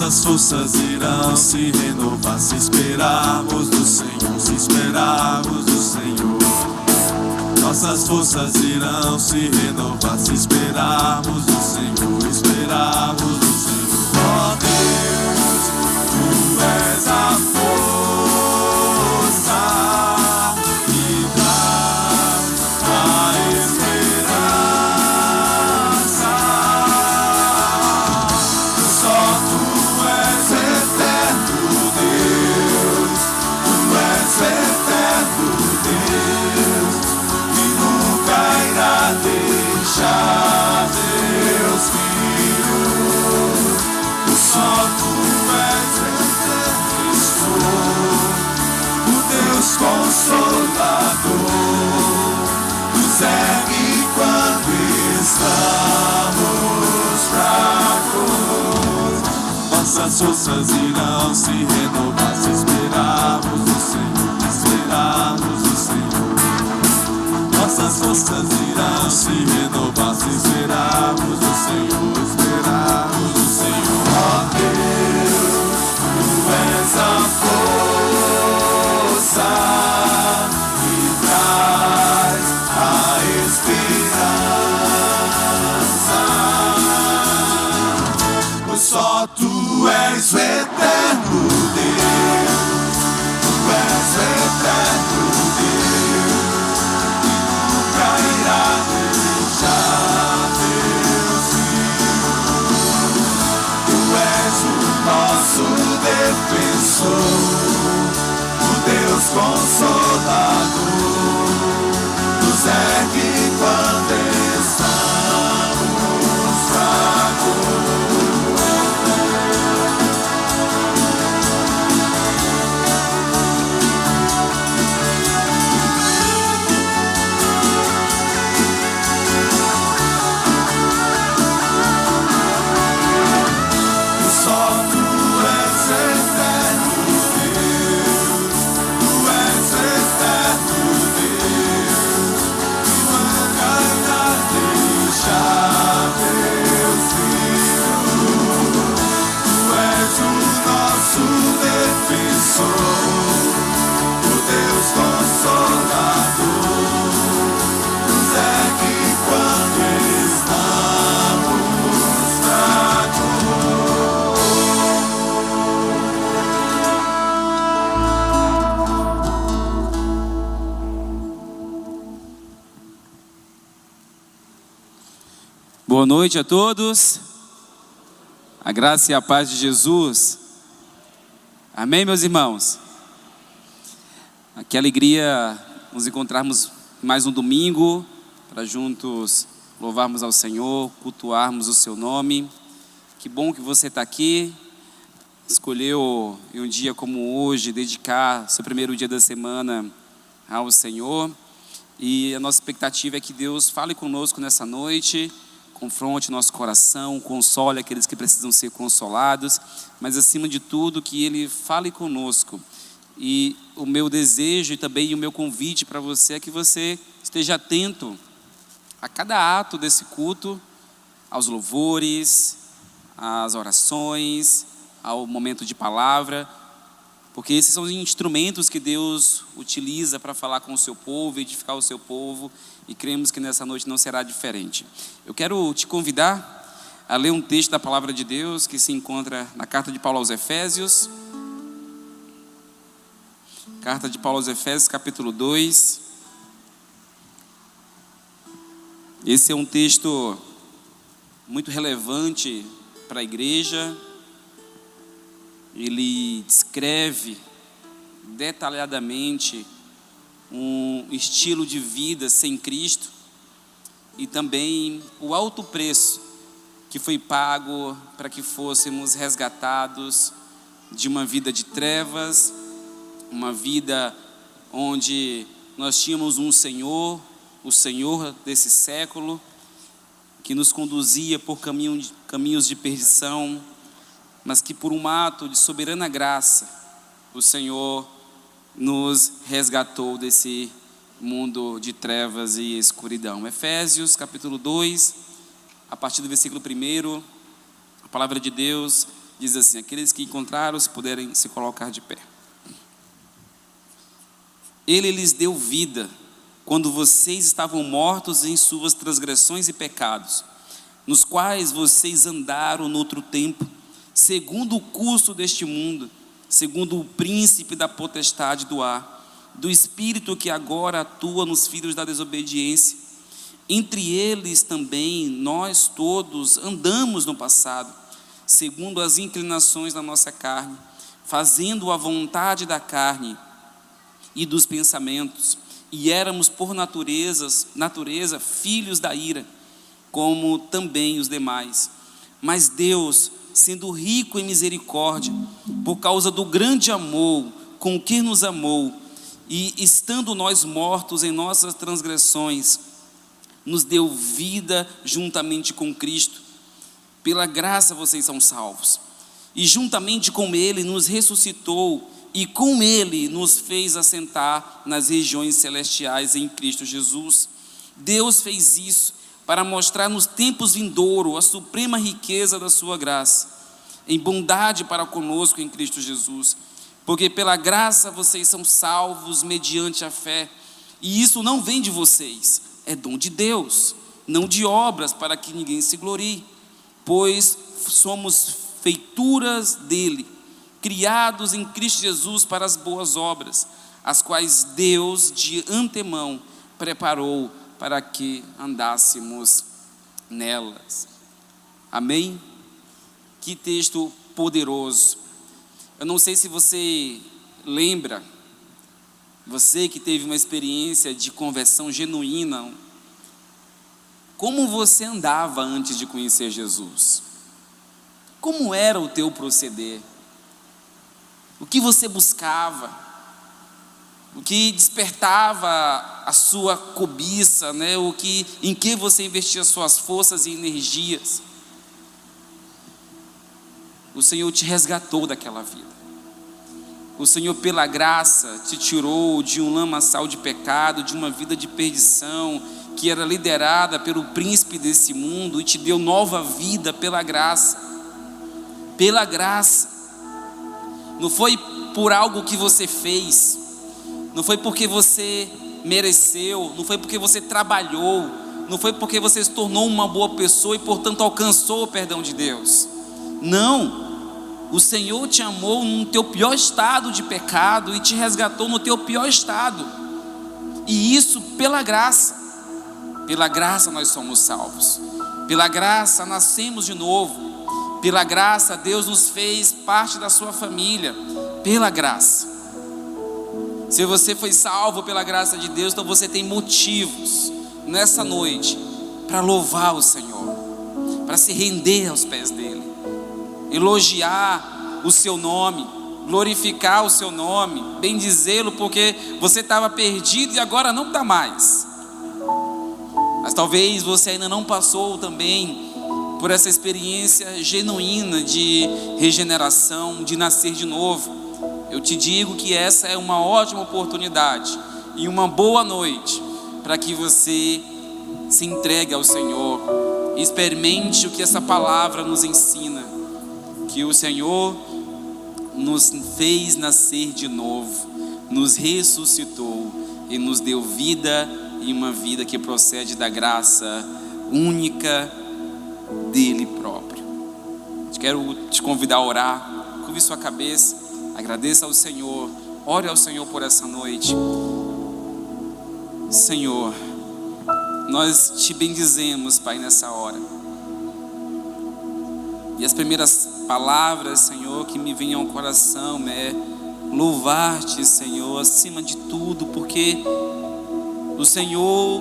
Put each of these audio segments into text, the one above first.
Nossas forças irão se renovar se esperarmos do Senhor, se esperarmos do Senhor. Nossas forças irão se renovar se esperarmos do Senhor, esperarmos do Senhor. Ó Deus, Tu és a força que traz a esperança. Só Tu és eterno Deus, Tu és eterno Deus, que nunca irá deixar Teus filhos. Só Tu és eterno, o Deus Consolador, nos ergue quando estamos fracos. Nossas forças irão se renovar se esperarmos do Senhor, esperarmos do Senhor. Nossas forças irão se renovar se esperarmos do Senhor, esperarmos do Senhor. Ó Deus, Tu és a força que traz a esperança. Pois só Tu és o eterno Deus, Tu és o eterno Deus, que nunca irá deixar Teus filhos. Tu és o nosso defensor, o Deus Consolador, nos ergue quando estamos fracos. Só Tu és eterno Deus, Tu és eterno Deus, que nunca irá deixar Teus filhos. Tu és o nosso defensor, o Deus Consolador, nos ergue quando estamos fracos. Boa noite a todos, a graça e a paz de Jesus, amém, meus irmãos? Que alegria nos encontrarmos mais um domingo, para juntos louvarmos ao Senhor, cultuarmos o seu nome. Que bom que você está aqui, escolheu em um dia como hoje, dedicar seu primeiro dia da semana ao Senhor, e a nossa expectativa é que Deus fale conosco nessa noite, confronte nosso coração, console aqueles que precisam ser consolados, mas acima de tudo que Ele fale conosco. E o meu desejo e também o meu convite para você é que você esteja atento a cada ato desse culto, aos louvores, às orações, ao momento de palavra, porque esses são os instrumentos que Deus utiliza para falar com o seu povo, edificar o seu povo, e cremos que nessa noite não será diferente. Eu quero te convidar a ler um texto da palavra de Deus que se encontra na carta de Paulo aos Efésios. Carta de Paulo aos Efésios, capítulo 2. Esse é um texto muito relevante para a igreja. Ele descreve detalhadamente um estilo de vida sem Cristo e também o alto preço que foi pago para que fôssemos resgatados de uma vida de trevas, uma vida onde nós tínhamos um Senhor, o Senhor desse século, que nos conduzia por caminhos de perdição, mas que por um ato de soberana graça, o Senhor nos resgatou desse mundo de trevas e escuridão. Efésios capítulo 2, a partir do versículo 1, a palavra de Deus Diz assim: aqueles que encontraram, se puderem se colocar de pé. Ele lhes deu vida quando vocês estavam mortos em suas transgressões e pecados, nos quais vocês andaram no outro tempo, segundo o curso deste mundo, segundo o príncipe da potestade do ar, do espírito que agora atua nos filhos da desobediência. Entre eles também nós todos andamos no passado, segundo as inclinações da nossa carne, fazendo a vontade da carne e dos pensamentos, e éramos por natureza filhos da ira, como também os demais. Mas Deus, sendo rico em misericórdia, por causa do grande amor com que nos amou, e estando nós mortos em nossas transgressões, nos deu vida juntamente com Cristo. Pela graça vocês são salvos, e juntamente com Ele nos ressuscitou, e com Ele nos fez assentar nas regiões celestiais em Cristo Jesus. Deus fez isso para mostrar nos tempos vindouros a suprema riqueza da sua graça, em bondade para conosco em Cristo Jesus. Porque pela graça vocês são salvos mediante a fé, e isso não vem de vocês, é dom de Deus, não de obras, para que ninguém se glorie, pois somos feituras dele, criados em Cristo Jesus para as boas obras, as quais Deus de antemão preparou para que andássemos nelas. Amém? Que texto poderoso. Eu não sei se você lembra, você que teve uma experiência de conversão genuína, como você andava antes de conhecer Jesus? Como era o teu proceder? O que você buscava? O que despertava a sua cobiça, né? Em que você investia suas forças e energias? O Senhor te resgatou daquela vida. O Senhor, pela graça, te tirou de um lamaçal de pecado, de uma vida de perdição, que era liderada pelo príncipe desse mundo, e te deu nova vida pela graça. Pela graça. Não foi por algo que você fez, não foi porque você mereceu, não foi porque você trabalhou, não foi porque você se tornou uma boa pessoa e portanto alcançou o perdão de Deus. Não. O Senhor te amou no teu pior estado de pecado e te resgatou no teu pior estado. E isso pela graça. Pela graça nós somos salvos. Pela graça nascemos de novo. Pela graça Deus nos fez parte da sua família. Pela graça. Se você foi salvo pela graça de Deus, então você tem motivos nessa noite para louvar o Senhor, para se render aos pés dele, elogiar o seu nome, glorificar o seu nome, bendizê-lo, porque você estava perdido e agora não está mais. Mas talvez você ainda não passou também por essa experiência genuína de regeneração, de nascer de novo. Eu te digo que essa é uma ótima oportunidade e uma boa noite para que você se entregue ao Senhor, experimente o que essa palavra nos ensina, que o Senhor nos fez nascer de novo, nos ressuscitou e nos deu vida, e uma vida que procede da graça única dele próprio. Quero te convidar a orar. Curve sua cabeça, agradeça ao Senhor, ore ao Senhor por essa noite. Senhor, nós te bendizemos, Pai, nessa hora. E as primeiras palavras, Senhor, que me vêm ao coração é louvar-te, Senhor, acima de tudo, porque o Senhor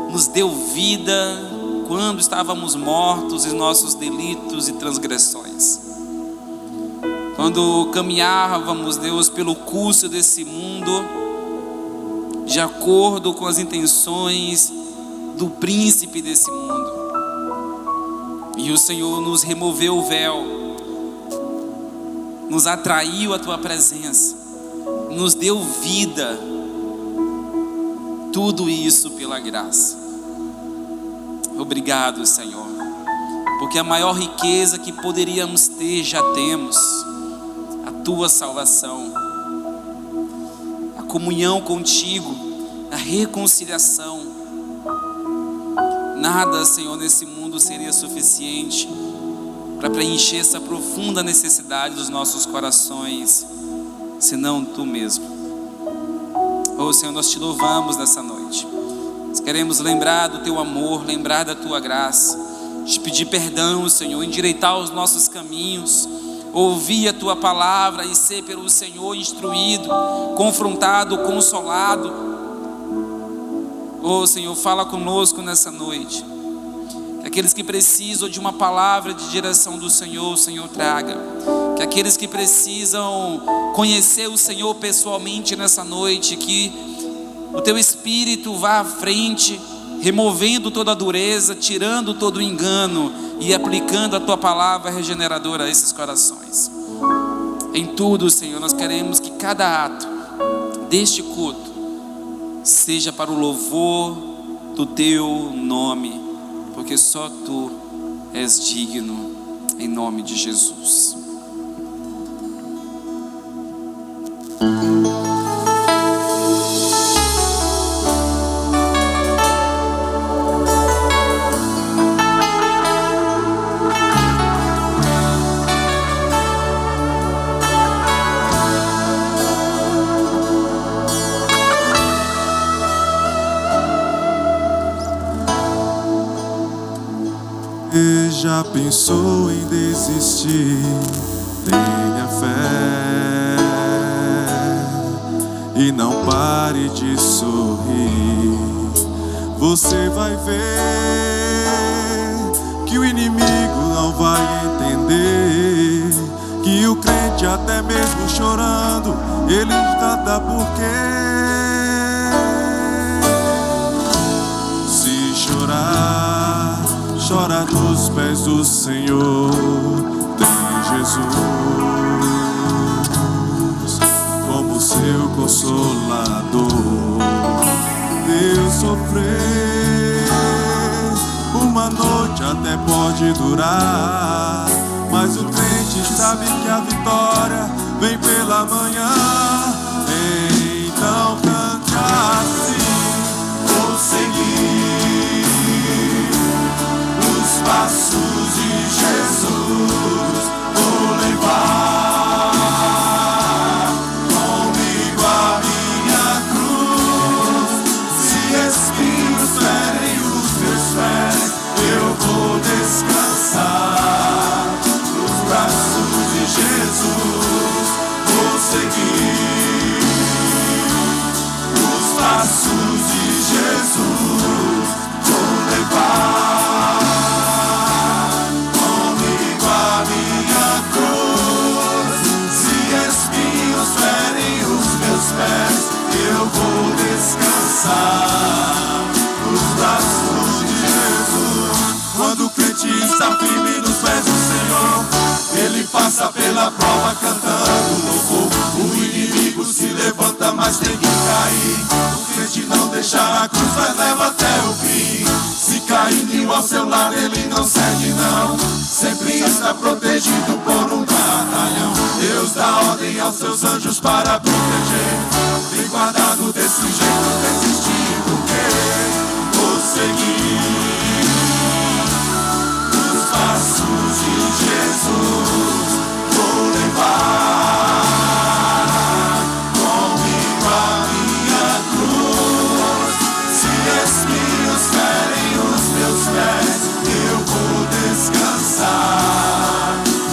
nos deu vida quando estávamos mortos em nossos delitos e transgressões. Quando caminhávamos, Deus, pelo curso desse mundo, de acordo com as intenções do príncipe desse mundo. E o Senhor nos removeu o véu, nos atraiu à tua presença, nos deu vida. Tudo isso pela graça. Obrigado, Senhor. porque a maior riqueza que poderíamos ter já temos: a tua salvação, a comunhão contigo, a reconciliação. Nada, Senhor, nesse mundo seria suficiente para preencher essa profunda necessidade dos nossos corações, senão tu mesmo. Oh, Senhor, nós te louvamos nessa noite. Nós queremos lembrar do teu amor, lembrar da tua graça, te pedir perdão, Senhor, endireitar os nossos caminhos, ouvir a tua palavra e ser pelo Senhor instruído, confrontado, consolado. Oh, Senhor, fala conosco nessa noite. Que aqueles que precisam de uma palavra de direção do Senhor, o Senhor traga. Que aqueles que precisam conhecer o Senhor pessoalmente nessa noite, que o teu Espírito vá à frente, removendo toda a dureza, tirando todo o engano e aplicando a tua palavra regeneradora a esses corações. Em tudo, Senhor, nós queremos que cada ato deste culto seja para o louvor do teu nome, porque só tu és digno, em nome de Jesus. E já pensou em desistir? Tenha fé e não pare de sorrir. Você vai ver que o inimigo não vai entender, que o crente até mesmo chorando, ele canta porque se chorar, chora nos pés do Senhor. Tem Jesus como seu consolador. Deus sofrer, uma noite até pode durar, mas o crente sabe que a vitória vem pela manhã. Então cante assim: vou seguir os passos de Jesus, vou levar comigo a minha cruz. Se espinhos ferem os meus pés, eu vou descansar nos braços de Jesus. Vou seguir os passos de Jesus, vou levar comigo a minha cruz. Se espinhos ferem os meus pés, eu vou descansar nos braços de Jesus. Quando o crente está firme nos pés do Senhor, ele passa pela prova cantando louvor. O inimigo se levanta, mas tem que cair. O crente não deixa a cruz, mas leva até o fim. Se caindo ao seu lado, ele não cede não, sempre está protegido por um batalhão. Deus dá ordem aos seus anjos para proteger. Tem guardado desse jeito, desistir porque vou seguir os passos de Jesus, vou levar comigo a minha cruz. Se espinhos ferem os meus pés, eu vou descansar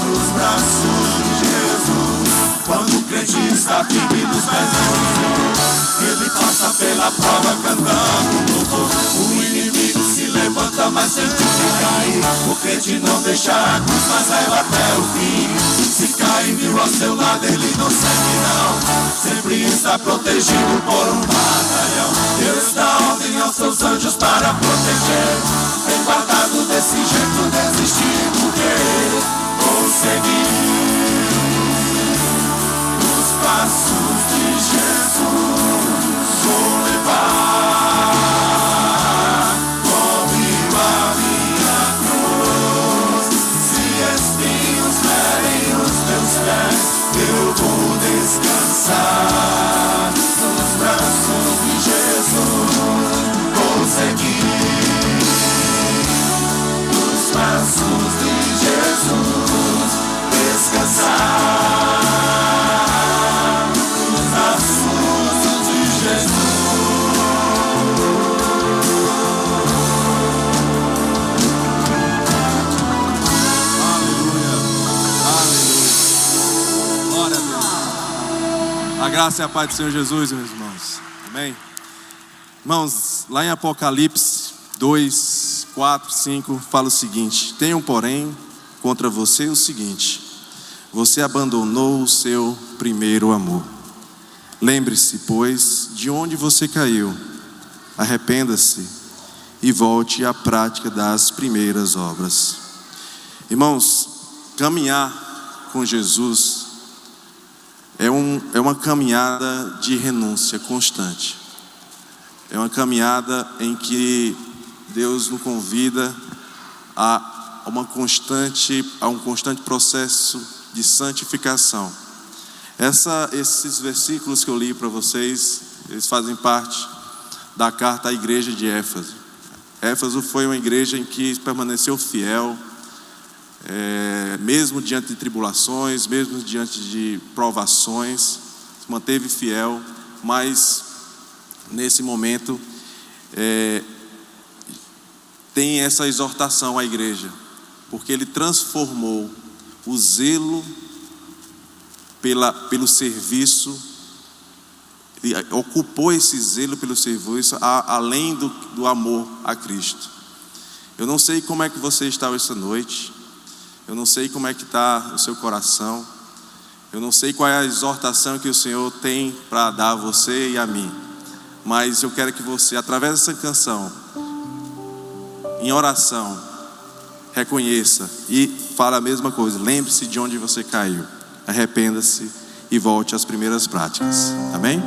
nos braços de Jesus. Quando o crente está firme nos pés do Senhor, ele passa pela prova cantando louvor. O inimigo se levanta, mas sempre se cair. O crente não deixa a cruz, mas leva até o fim. Se cai mil ao seu lado, ele não segue não, sempre está protegido por um batalhão. Deus dá ordem aos seus anjos para proteger. Tem guardado desse jeito, desistir porque vou seguir os passos de Jesus, vou levar comigo a minha cruz. braços de Jesus, descansar nos braços de Jesus. Aleluia, aleluia. Glória a Deus. A graça e a paz do Senhor Jesus, meus irmãos. Amém. Irmãos, lá em Apocalipse 2, 4, 5, fala o seguinte: tenho, porém, contra você o seguinte: você abandonou o seu primeiro amor. Lembre-se, pois, de onde você caiu, arrependa-se e volte à prática das primeiras obras. Irmãos, caminhar com Jesus é uma caminhada de renúncia constante. É uma caminhada em que Deus nos convida a um constante processo de santificação. Esses versículos que eu li para vocês, eles fazem parte da carta à igreja de Éfeso. Éfeso foi uma igreja em que permaneceu fiel, mesmo diante de tribulações, mesmo diante de provações, se manteve fiel, mas nesse momento tem essa exortação à igreja, porque ele transformou o zelo pelo serviço, ele ocupou esse zelo pelo serviço além do amor a Cristo. Eu não sei como é que você está essa noite, eu não sei como é que está o seu coração, eu não sei qual é a exortação que o Senhor tem para dar a você e a mim, mas eu quero que você, através dessa canção, em oração, reconheça e fale a mesma coisa. Lembre-se de onde você caiu, arrependa-se e volte às primeiras práticas. Amém?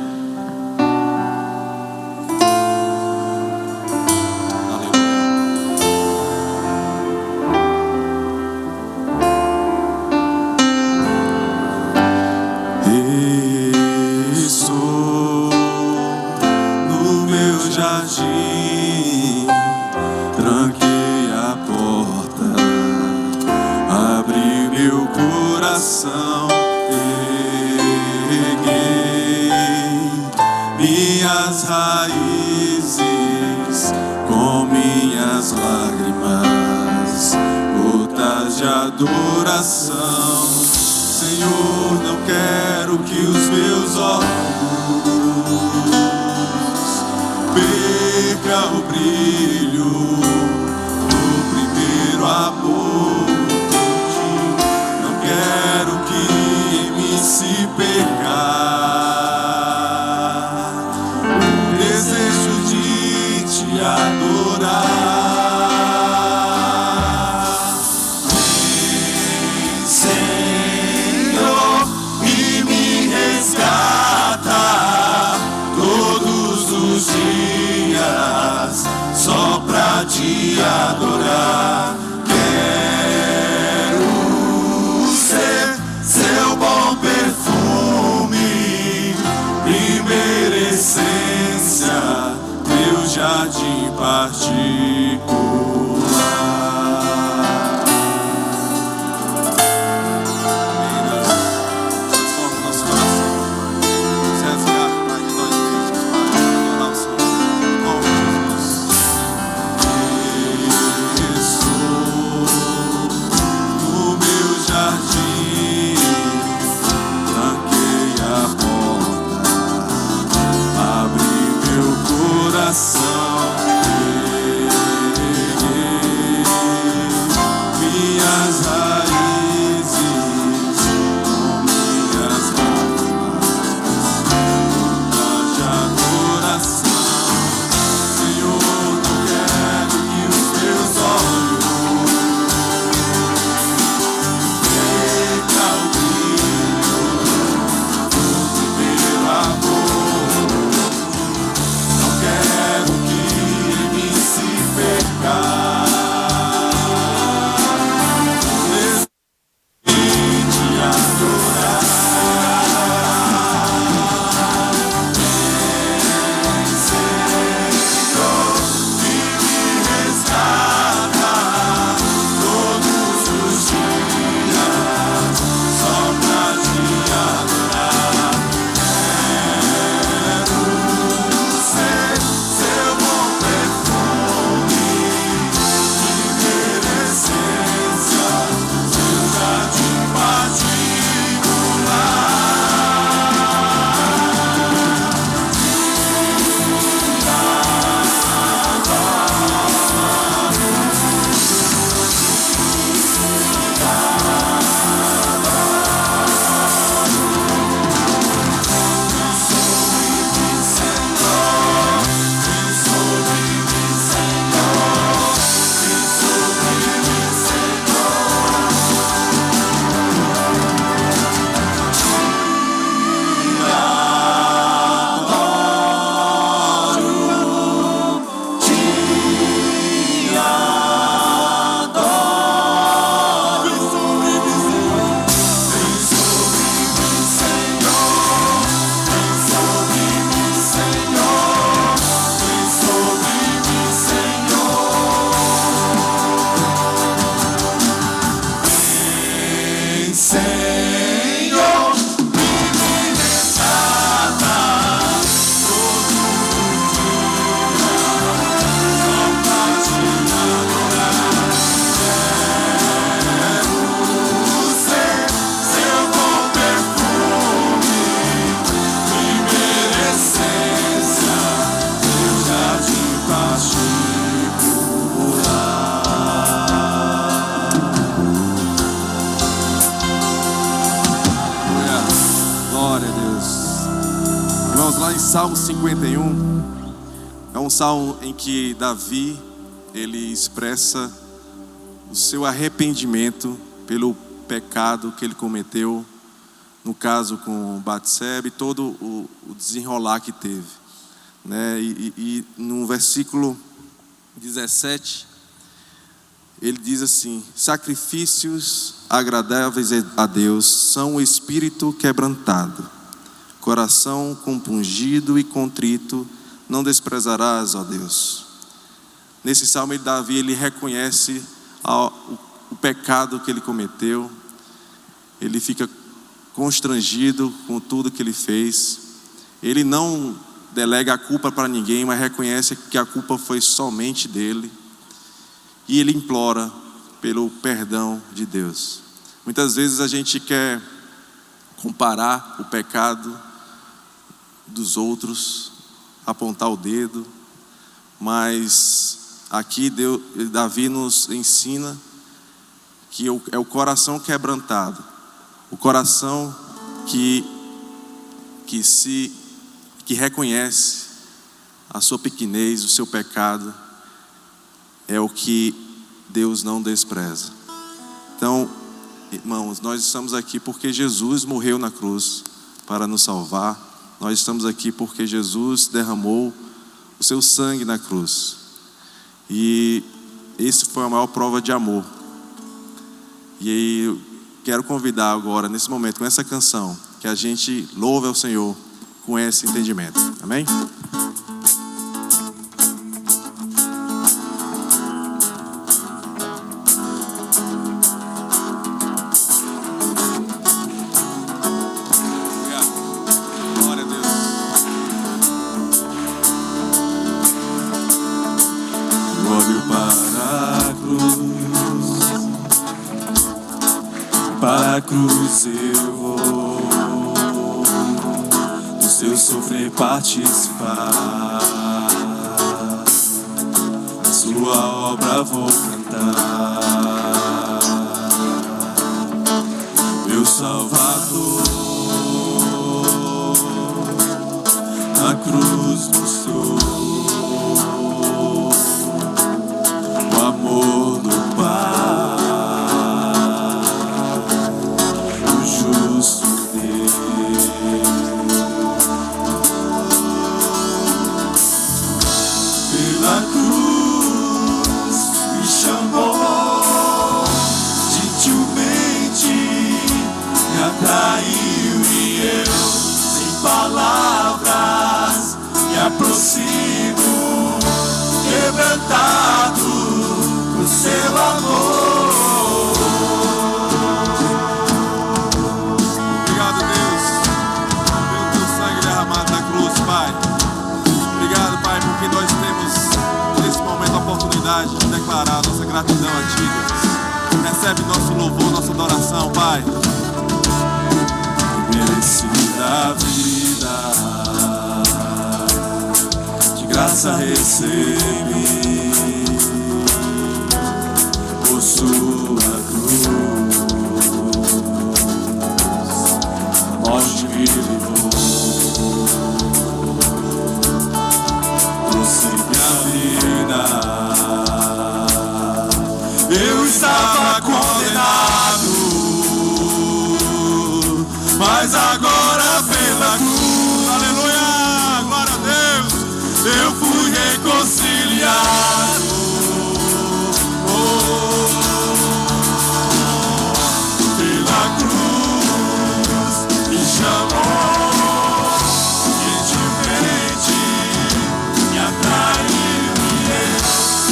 Estou no meu jardim, tranquei a porta, abri meu coração, peguei minhas raízes com minhas lágrimas, gotas de adoração. Senhor, não quero que os meus olhos perca o brilho do primeiro amor que eu tive. Não quero que em mim se perca o desejo de te adorar. Vem, Senhor, e me resgata todos os dias, só pra Salmo 51 é um salmo em que Davi, ele expressa o seu arrependimento pelo pecado que ele cometeu, no caso com Batseba e todo o desenrolar que teve, né? E no versículo 17, ele diz assim: sacrifícios agradáveis a Deus são o espírito quebrantado, coração compungido e contrito não desprezarás, ó Deus. Nesse salmo, Davi, ele reconhece o pecado que ele cometeu, ele fica constrangido com tudo que ele fez, ele não delega a culpa para ninguém, mas reconhece que a culpa foi somente dele, e ele implora pelo perdão de Deus. Muitas vezes a gente quer comparar o pecado dos outros, apontar o dedo, mas aqui Davi nos ensina que é o coração quebrantado, o coração que reconhece a sua pequenez, o seu pecado, é o que Deus não despreza. Então, irmãos, nós estamos aqui porque Jesus morreu na cruz para nos salvar. Nós estamos aqui porque Jesus derramou o seu sangue na cruz. E esse foi a maior prova de amor. E aí eu quero convidar agora, nesse momento, com essa canção, que a gente louve ao Senhor com esse entendimento. Amém? Para a cruz eu vou, do seu sofrer participar, a sua obra vou cantar. Meu Salvador, na cruz mostrou o amor do Pai. Pela cruz me chamou, gentilmente me atraiu, e eu, sem palavras, me aproximo, quebrantado por seu amor. Obrigado, Deus, pelo teu sangue derramado na cruz, Pai. Obrigado, Pai, porque nós temos nesse momento a oportunidade de declarar nossa gratidão a Ti, Deus. Recebe nosso louvor, nossa adoração, Pai. Merecida vida, de graça recebi, por sua cruz, a morte me levou, trouxe minha vida. Eu estava condenado, mas agora pela cruz, aleluia, glória a Deus, eu fui reconciliado. Pela cruz me chamou, gentilmente me atraiu, e eu,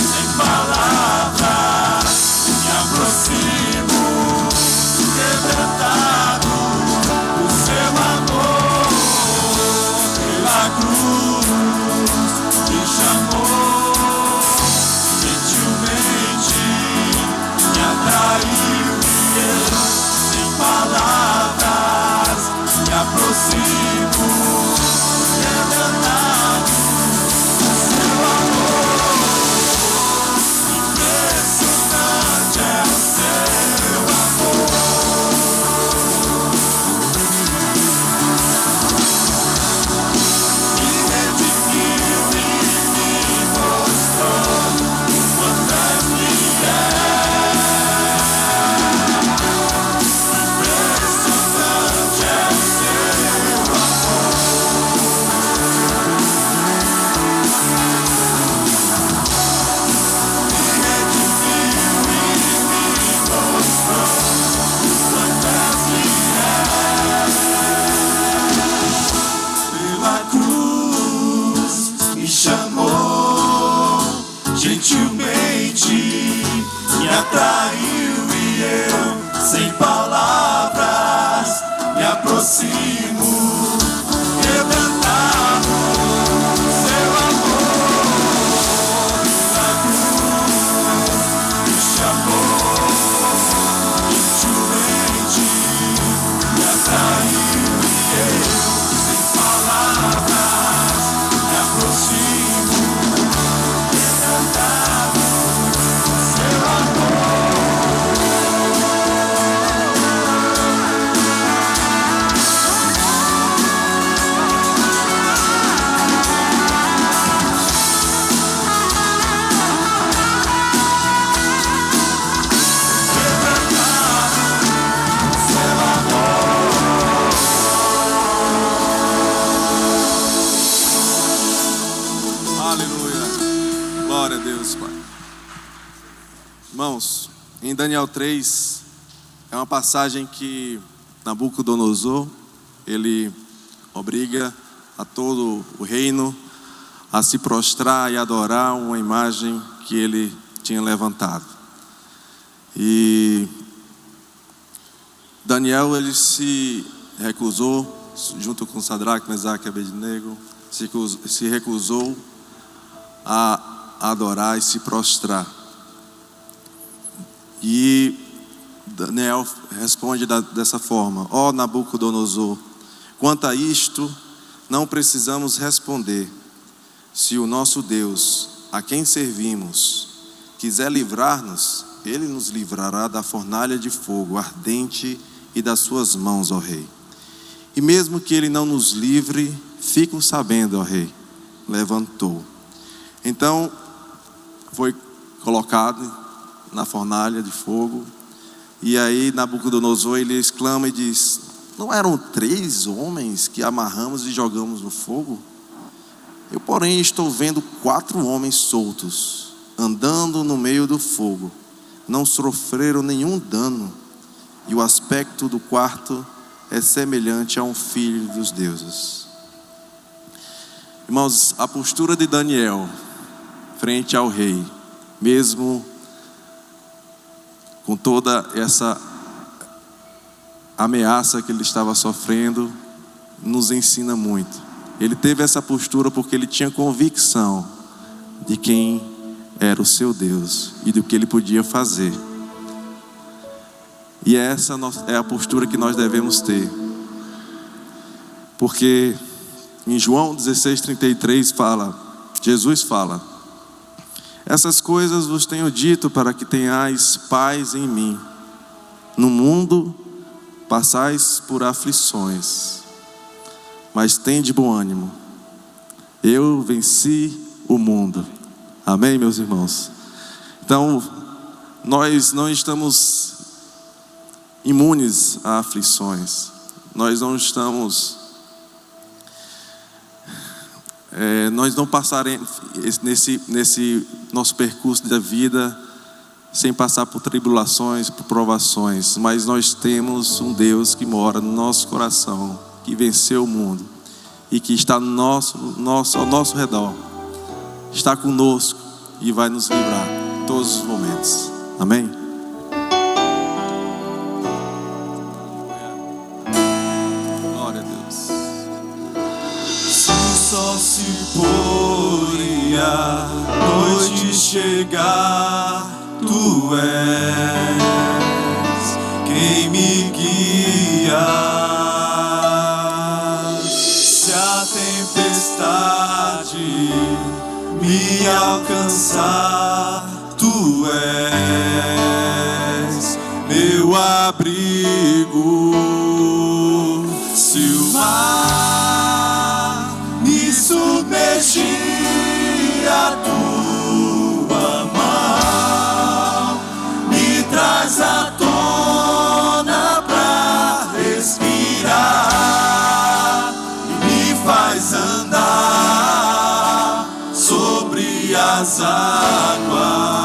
sem palavras, me aproximo, quebrantado por seu amor. Pela cruz me chamou, atraiu e eu, sem palavras, me aproximo, quebrantado, seu amor na cruz me chamou, gentilmente me atraiu e eu, sem palavras, me aproximo, quebrantado, seu amor. Aleluia. Glória a Deus, Pai. Irmãos, em Daniel 3, é uma passagem que Nabucodonosor, ele obriga a todo o reino a se prostrar e adorar uma imagem que ele tinha levantado. E Daniel, ele se recusou, junto com Sadraque, Mesaque e Abednego, se recusou a adorar e se prostrar. E Daniel responde dessa forma: ó Nabucodonosor, quanto a isto, não precisamos responder. Se o nosso Deus, a quem servimos, quiser livrar-nos, Ele nos livrará da fornalha de fogo ardente e das suas mãos, ó Rei. E mesmo que Ele não nos livre, fico sabendo, ó Rei, levantou. Então, foi colocado na fornalha de fogo. E aí Nabucodonosor, ele exclama e diz: não eram 3 homens que amarramos e jogamos no fogo? Eu, porém, estou vendo 4 homens soltos, andando no meio do fogo. Não sofreram nenhum dano. E o aspecto do quarto é semelhante a um filho dos deuses. Irmãos, a postura de Daniel frente ao rei, mesmo com toda essa ameaça que ele estava sofrendo, nos ensina muito. Ele teve essa postura porque ele tinha convicção de quem era o seu Deus e do que ele podia fazer. E essa é a postura que nós devemos ter. Porque em João 16:33 Jesus fala: essas coisas vos tenho dito para que tenhais paz em mim. No mundo passais por aflições, mas tende bom ânimo. Eu venci o mundo. Amém, meus irmãos? Então, nós não estamos imunes a aflições. Nós não estamos... nós não passaremos nesse nosso percurso da vida sem passar por tribulações, por provações, mas nós temos um Deus que mora no nosso coração, que venceu o mundo e que está ao nosso redor, está conosco e vai nos livrar em todos os momentos. Amém? Glória a Deus. Só se pôr e a noite chegar, tu és quem me guia. Se a tempestade me alcançar, tu és meu abrigo. Se o mar me submergir, a tua mão me traz à tona pra respirar e me faz andar sobre as águas.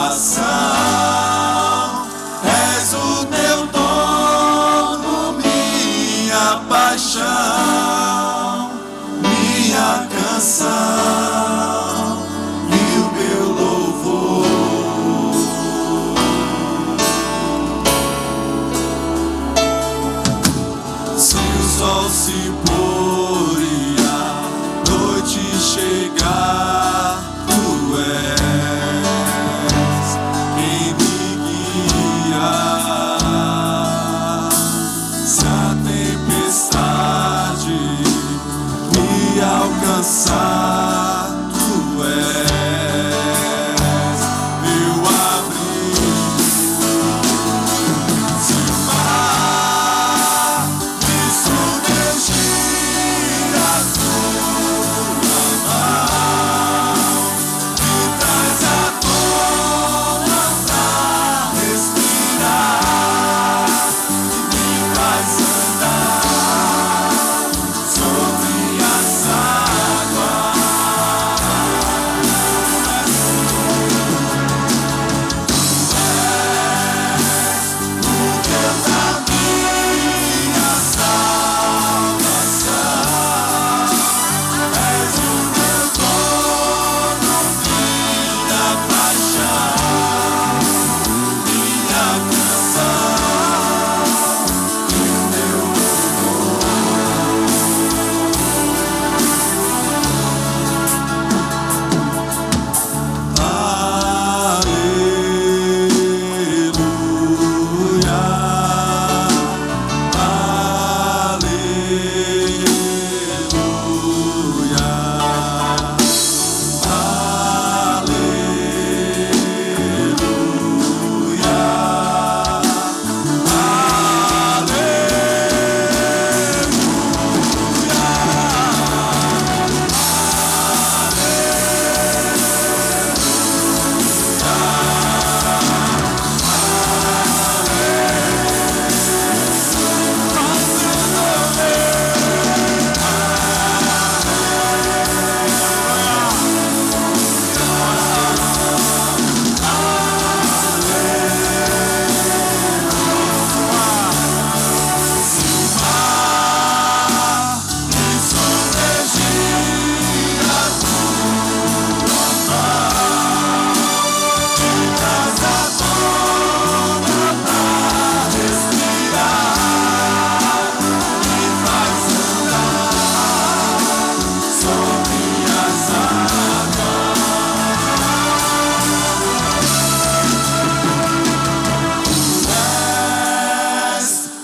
Salvação, és o meu dono sol se pôr e a noite chegar, tu és quem me guia. Se a tempestade me alcançar, tu és meu abrigo. Se o mar me submergir, a tua mão me traz à tona pra respirar e me faz andar sobre as águas. O Deus da minha salvação, és o meu dono, minha paixão, minha canção e o meu aleluia,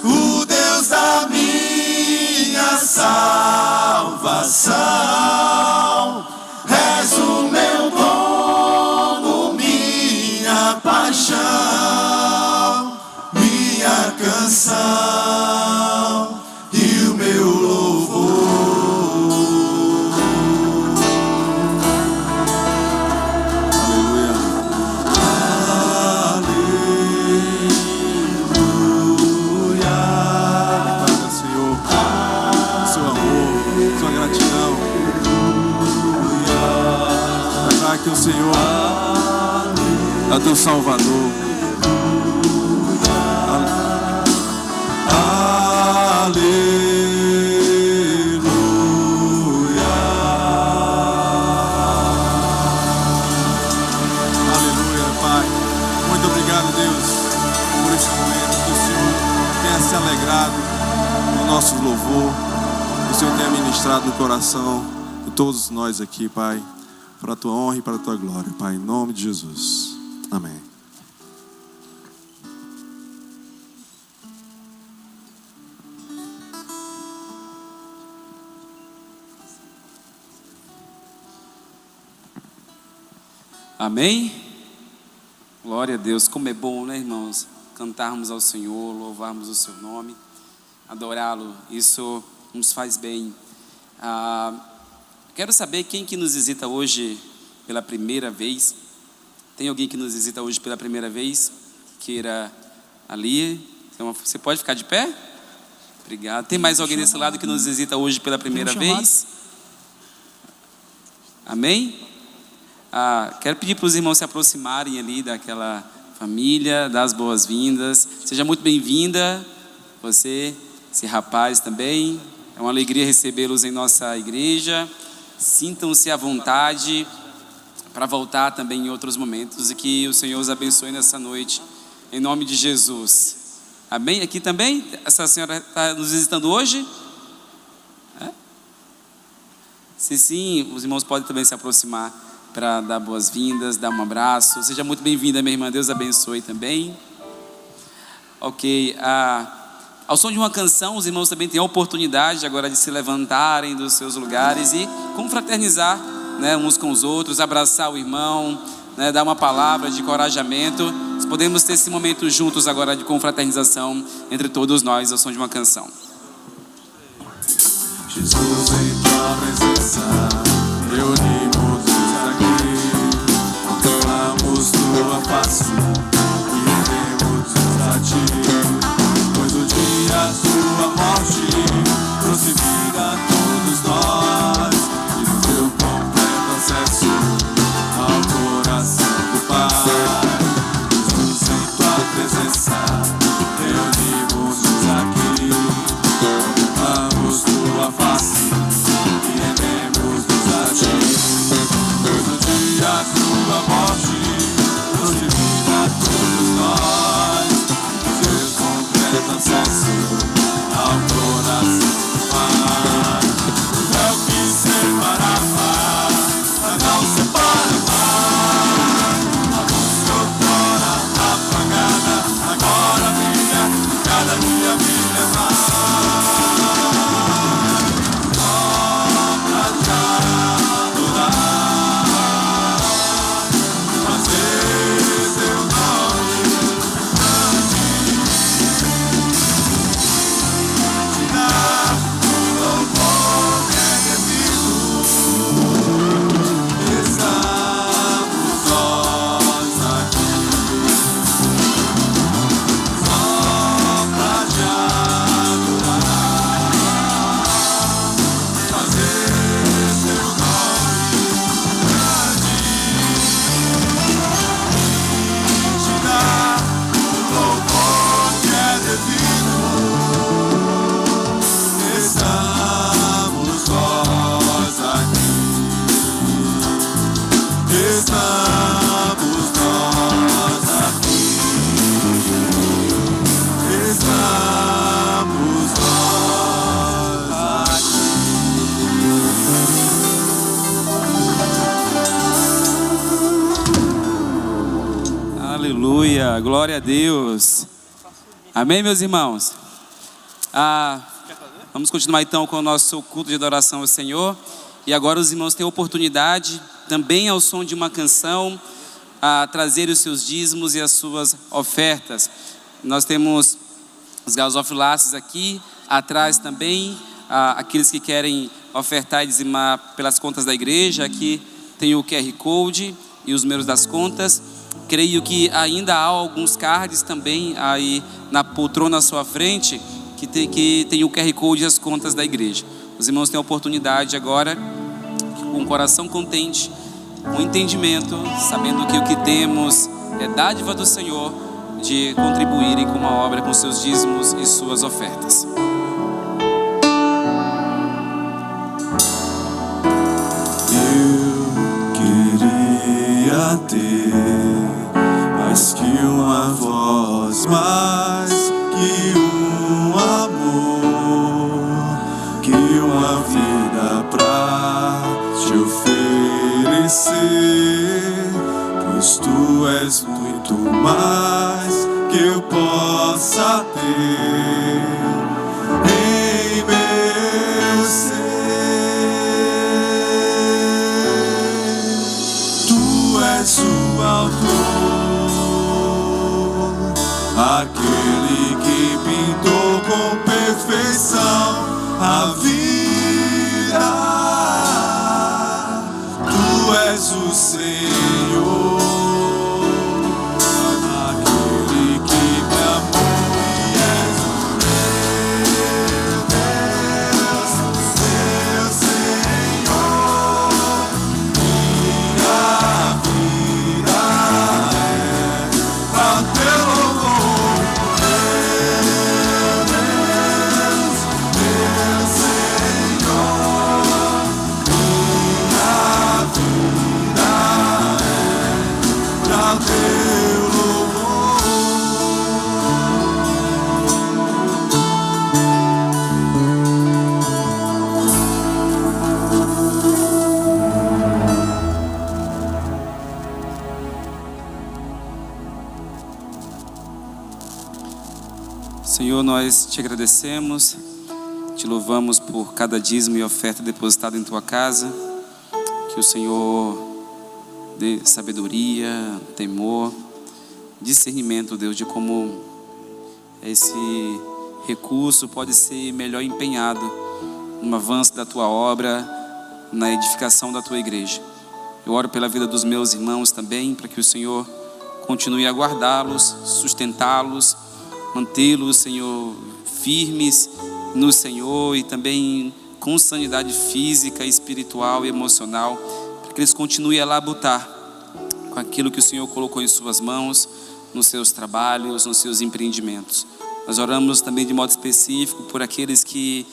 o Deus da minha salvação, és o meu dono, minha paixão, minha canção e o meu louvor. Aleluia. Obrigado, Senhor, pelo seu amor, sua gratidão. Lembrar que o Senhor é o teu Salvador. Aleluia, Pai. Muito obrigado, Deus, por esse momento que o Senhor tenha se alegrado no nosso louvor, que o Senhor tenha ministrado no coração de todos nós aqui, Pai, para a tua honra e para a tua glória, Pai, em nome de Jesus. Amém. Amém? Glória a Deus. Como é bom, né, irmãos? Cantarmos ao Senhor, louvarmos o seu nome, adorá-lo. Isso nos faz bem. Quero saber quem que nos visita hoje pela primeira vez. Tem alguém que nos visita hoje pela primeira vez? Queira ali. Então, você pode ficar de pé? Obrigado. Tem mais alguém desse lado que nos visita hoje pela primeira vez? Amém? Quero pedir para os irmãos se aproximarem ali daquela família, das boas-vindas. Seja muito bem-vinda, você, esse rapaz também. É uma alegria recebê-los em nossa igreja. Sintam-se à vontade para voltar também em outros momentos e que o Senhor os abençoe nessa noite, em nome de Jesus. Amém? Aqui também, essa senhora está nos visitando hoje? Se sim, os irmãos podem também se aproximar para dar boas-vindas, dar um abraço. Seja muito bem-vinda, minha irmã. Deus abençoe também. Ok. Ao som de uma canção, os irmãos também têm a oportunidade agora de se levantarem dos seus lugares e confraternizar, né, uns com os outros, abraçar o irmão, né, dar uma palavra de encorajamento. Nós podemos ter esse momento juntos agora de confraternização entre todos nós ao som de uma canção. Jesus, em tua presença, reunimos-nos aqui, contemplamos tua face e rendemos-nos a ti, pois o dia da tua morte trouxe vida a todos nós e nos deu completo acesso ao coração do Pai. Jesus, em tua presença, reunimos-nos aqui, contemplamos tua face e rendemos-nos a ti, pois o dia da tua morte trouxe vida a todos nós, nos deu completo acesso ao coração do Pai. O véu que separava não separa mais, a luz que outrora apagada agora brilha, cada dia brilha mais. Aleluia, glória a Deus. Amém, meus irmãos? Vamos continuar então com o nosso culto de adoração ao Senhor. E agora os irmãos têm a oportunidade, também ao som de uma canção, a trazer os seus dízimos e as suas ofertas. Nós temos os gasofilaços aqui, atrás também, aqueles que querem ofertar e dizimar pelas contas da igreja. Aqui tem o QR Code e os números das contas. Creio que ainda há alguns cards também aí na poltrona à sua frente que tem o QR Code e as contas da igreja. Os irmãos têm a oportunidade agora, com o coração contente, com entendimento, sabendo que o que temos é dádiva do Senhor, de contribuírem com uma obra com seus dízimos e suas ofertas. Eu queria ter mais que uma voz, mais que um amor, que uma vida pra te oferecer, pois tu és muito mais que eu possa ter em meu ser. Tu és o autor, aquele que pintou com perfeição a vida. Tu és o Senhor, aquele que me amou e és o meu Deus, meu Senhor. Minha vida é pra teu louvor, meu Deus, meu Senhor. Minha vida é Senhor, nós te agradecemos, te louvamos por cada dízimo e oferta depositada em tua casa. Que o Senhor dê sabedoria, temor, discernimento, Deus, de como esse recurso pode ser melhor empenhado no avanço da tua obra, na edificação da tua igreja. Eu oro pela vida dos meus irmãos também, para que o Senhor continue a guardá-los, sustentá-los, mantê-los, Senhor, firmes no Senhor e também com sanidade física, espiritual e emocional, para que eles continuem a labutar com aquilo que o Senhor colocou em suas mãos, nos seus trabalhos, nos seus empreendimentos. Nós oramos também de modo específico por aqueles que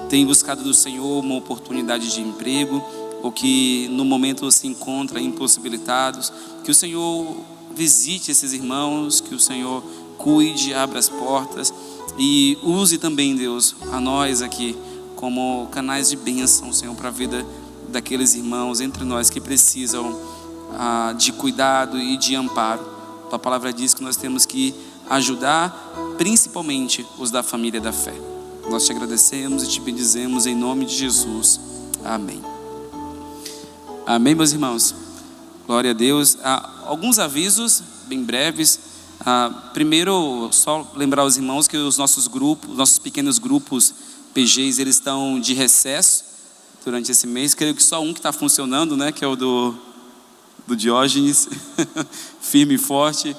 têm buscado do Senhor uma oportunidade de emprego ou que no momento se encontram impossibilitados. Que o Senhor visite esses irmãos, que o Senhor cuide, abra as portas e use também, Deus, a nós aqui como canais de bênção, Senhor, para a vida daqueles irmãos entre nós que precisam de cuidado e de amparo. Tua palavra diz que nós temos que ajudar principalmente os da família da fé. Nós te agradecemos e te bendizemos em nome de Jesus. Amém. Amém, meus irmãos. Glória a Deus. Alguns avisos bem breves. Primeiro, só lembrar os irmãos que os nossos grupos, nossos pequenos grupos PGs, eles estão de recesso durante esse mês. Creio que só um que está funcionando, né? Que é o do Diógenes, firme e forte.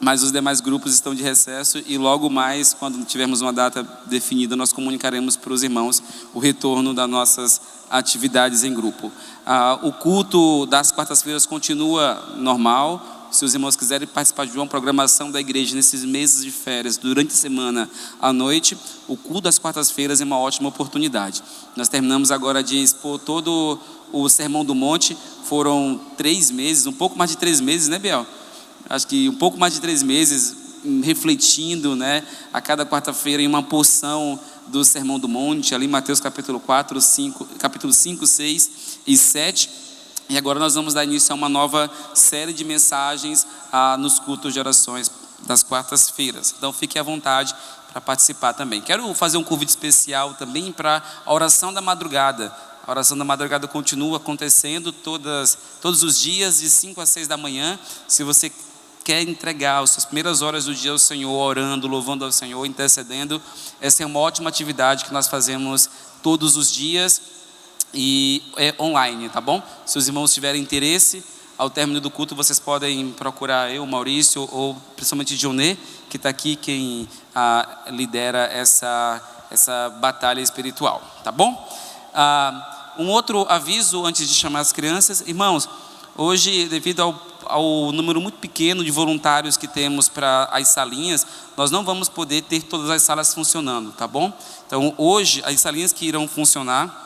Mas os demais grupos estão de recesso e logo mais, quando tivermos uma data definida, nós comunicaremos para os irmãos o retorno das nossas atividades em grupo. O culto das quartas-feiras continua normal. Se os irmãos quiserem participar de uma programação da igreja nesses meses de férias, durante a semana à noite, o culto das quartas-feiras é uma ótima oportunidade. Nós terminamos agora de expor todo o Sermão do Monte. Foram 3 meses, um pouco mais de 3 meses, né, Biel? Acho que um pouco mais de 3 meses refletindo, né, a cada quarta-feira em uma porção do Sermão do Monte, ali em Mateus capítulo 4, 5, capítulo 5, 6 e 7. E agora nós vamos dar início a uma nova série de mensagens nos cultos de orações das quartas-feiras. Então fique à vontade para participar também. Quero fazer um convite especial também para a oração da madrugada. A oração da madrugada continua acontecendo todos os dias, de 5 a 6 da manhã. Se você quer entregar as suas primeiras horas do dia ao Senhor, orando, louvando ao Senhor, intercedendo, essa é uma ótima atividade que nós fazemos todos os dias e é online, tá bom? Se os irmãos tiverem interesse, ao término do culto vocês podem procurar eu, Maurício, ou principalmente Dionê, que está aqui, quem lidera essa batalha espiritual, tá bom? Um outro aviso antes de chamar as crianças. Irmãos, hoje, devido ao número muito pequeno de voluntários que temos para as salinhas, nós não vamos poder ter todas as salas funcionando, tá bom? Então hoje, as salinhas que irão funcionar,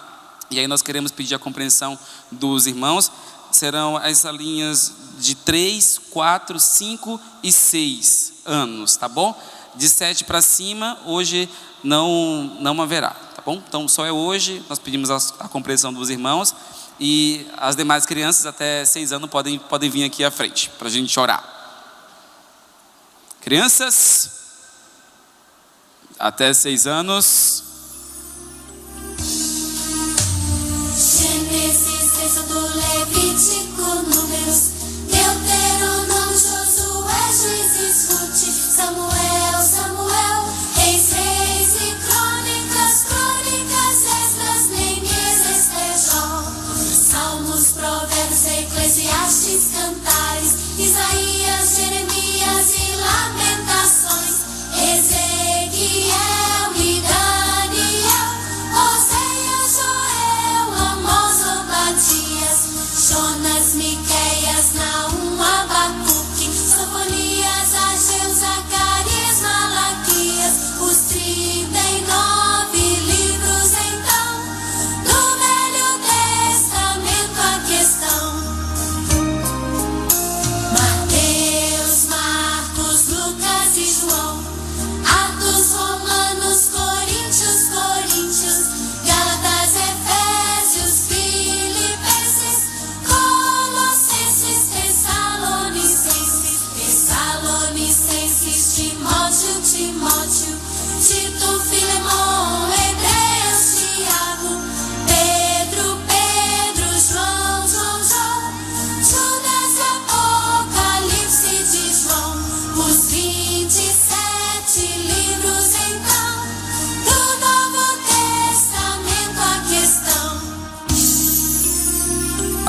e aí nós queremos pedir a compreensão dos irmãos, serão as salinhas de 3, 4, 5 e 6 anos, tá bom? De 7 para cima, hoje não haverá, tá bom? Então só é hoje, nós pedimos a compreensão dos irmãos, e as demais crianças até 6 anos podem vir aqui à frente, para a gente orar. Crianças, até 6 anos. Gênesis, Êxodo, Levítico, Números, Deuteronômio, Josué, Juízes, Ruth, Samuel, Reis e Crônicas, Esdras, Neemias, Esther, Jó, Salmos, Provérbios, Eclesiastes, Cantares, Isaías, Jeremias e Lamentações, Ezequiel e Daniel.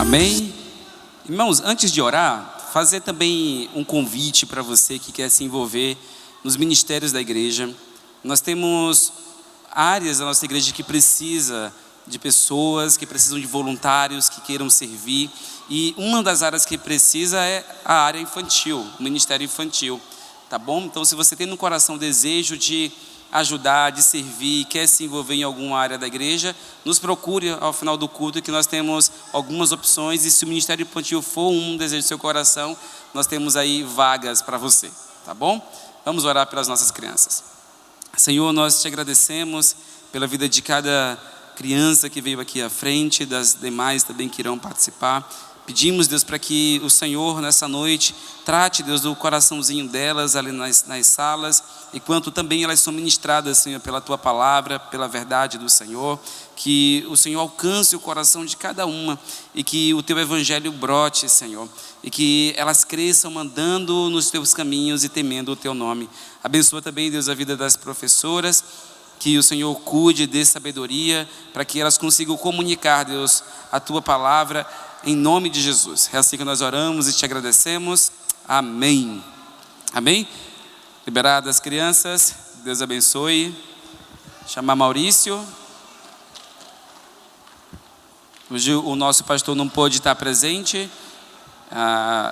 Amém? Irmãos, antes de orar, fazer também um convite para você que quer se envolver nos ministérios da igreja. Nós temos áreas da nossa igreja que precisa de pessoas, que precisam de voluntários, que queiram servir. E uma das áreas que precisa é a área infantil, o ministério infantil. Tá bom? Então, se você tem no coração o desejo de ajudar, de servir, quer se envolver em alguma área da igreja, nos procure ao final do culto, que nós temos algumas opções. E se o ministério infantil for um desejo do seu coração, nós temos aí vagas para você. Tá bom? Vamos orar pelas nossas crianças. Senhor, nós te agradecemos pela vida de cada criança que veio aqui à frente, das demais também que irão participar. Pedimos, Deus, para que o Senhor nessa noite trate, Deus, do coraçãozinho delas ali nas salas, enquanto também elas são ministradas, Senhor, pela Tua palavra, pela verdade do Senhor. Que o Senhor alcance o coração de cada uma e que o Teu evangelho brote, Senhor, e que elas cresçam andando nos Teus caminhos e temendo o Teu nome. Abençoa também, Deus, a vida das professoras, que o Senhor cuide, dê sabedoria para que elas consigam comunicar, Deus, a Tua palavra, em nome de Jesus. É assim que nós oramos e te agradecemos. Amém. Amém? Liberadas as crianças, Deus abençoe. Chamar Maurício. Hoje o nosso pastor não pôde estar presente,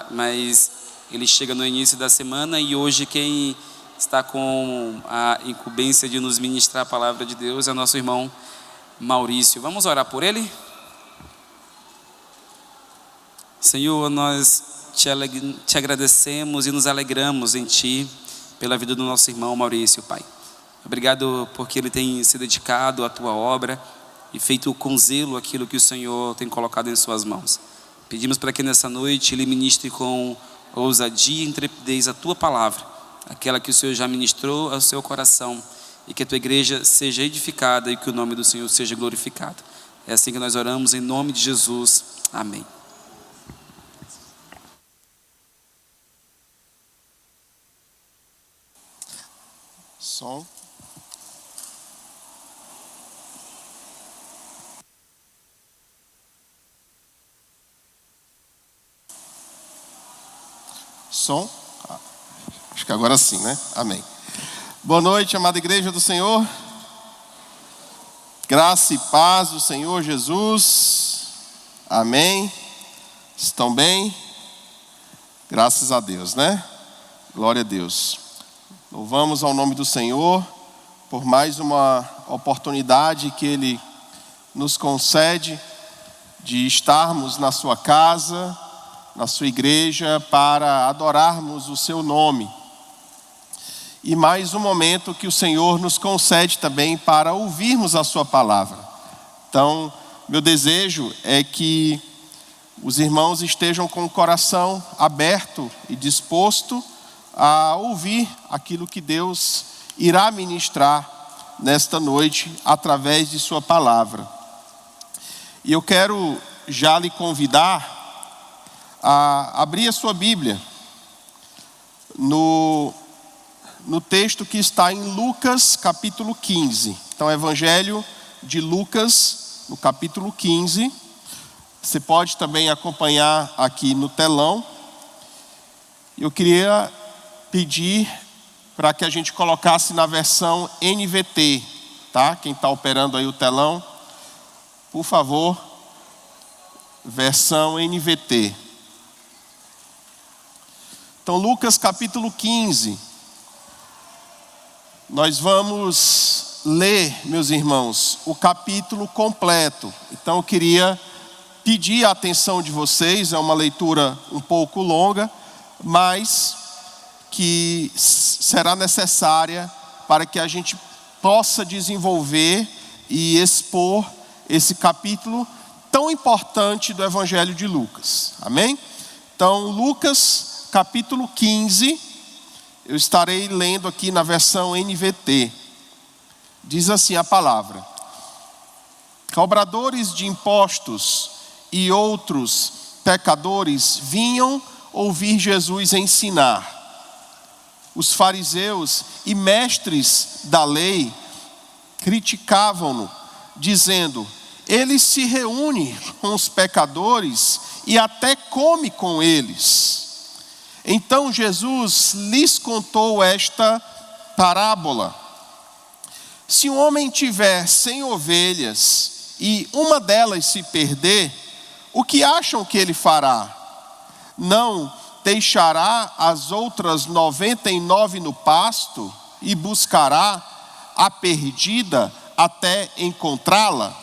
mas ele chega no início da semana, e hoje quem está com a incumbência de nos ministrar a palavra de Deus é o nosso irmão Maurício. Vamos orar por ele? Senhor, nós te agradecemos e nos alegramos em Ti pela vida do nosso irmão Maurício, Pai. Obrigado porque ele tem se dedicado à Tua obra e feito com zelo aquilo que o Senhor tem colocado em suas mãos. Pedimos para que nessa noite ele ministre com ousadia e intrepidez a Tua palavra, aquela que o Senhor já ministrou ao seu coração, e que a Tua igreja seja edificada e que o nome do Senhor seja glorificado. É assim que nós oramos em nome de Jesus. Amém. Som. Som. Acho que agora sim, né? Amém. Boa noite, amada igreja do Senhor. Graça e paz do Senhor Jesus. Amém. Estão bem? Graças a Deus, né? Glória a Deus. Louvamos ao nome do Senhor por mais uma oportunidade que Ele nos concede de estarmos na sua casa, na sua igreja, para adorarmos o seu nome. E mais um momento que o Senhor nos concede também para ouvirmos a sua palavra. Então, meu desejo é que os irmãos estejam com o coração aberto e disposto a ouvir aquilo que Deus irá ministrar nesta noite através de sua palavra. E eu quero já lhe convidar a abrir a sua Bíblia no texto que está em Lucas capítulo 15. Então, Evangelho de Lucas, no capítulo 15. Você pode também acompanhar aqui no telão. Eu queria pedir para que a gente colocasse na versão NVT, tá? Quem está operando aí o telão, por favor, versão NVT. Então, Lucas capítulo 15. Nós vamos ler, meus irmãos, o capítulo completo. Então eu queria pedir a atenção de vocês, é uma leitura um pouco longa, mas que será necessária para que a gente possa desenvolver e expor esse capítulo tão importante do Evangelho de Lucas. Amém? Então, Lucas capítulo 15, eu estarei lendo aqui na versão NVT. Diz assim a palavra: cobradores de impostos e outros pecadores vinham ouvir Jesus ensinar. Os fariseus e mestres da lei criticavam-no, dizendo: ele se reúne com os pecadores e até come com eles. Então Jesus lhes contou esta parábola: se um homem tiver 100 ovelhas e uma delas se perder, o que acham que ele fará? Não deixará as outras 99 no pasto e buscará a perdida até encontrá-la?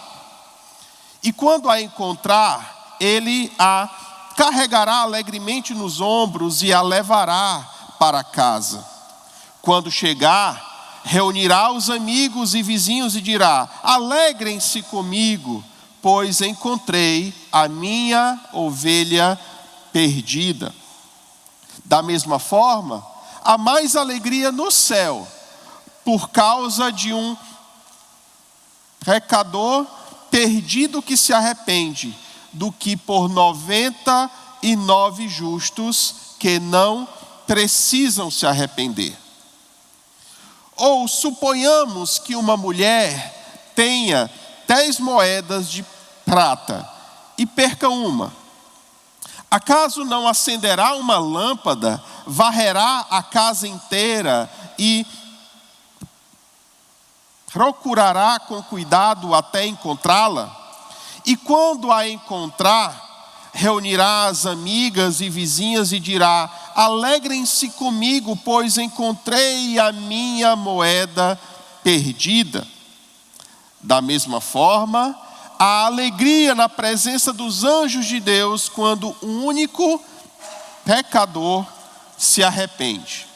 E quando a encontrar, ele a carregará alegremente nos ombros e a levará para casa. Quando chegar, reunirá os amigos e vizinhos e dirá: alegrem-se comigo, pois encontrei a minha ovelha perdida. Da mesma forma, há mais alegria no céu por causa de um pecador perdido que se arrepende, do que por 99 justos que não precisam se arrepender. Ou suponhamos que uma mulher tenha 10 moedas de prata e perca uma. Acaso não acenderá uma lâmpada, varrerá a casa inteira e procurará com cuidado até encontrá-la? E quando a encontrar, reunirá as amigas e vizinhas e dirá: alegrem-se comigo, pois encontrei a minha moeda perdida. Da mesma forma, há alegria na presença dos anjos de Deus quando um único pecador se arrepende.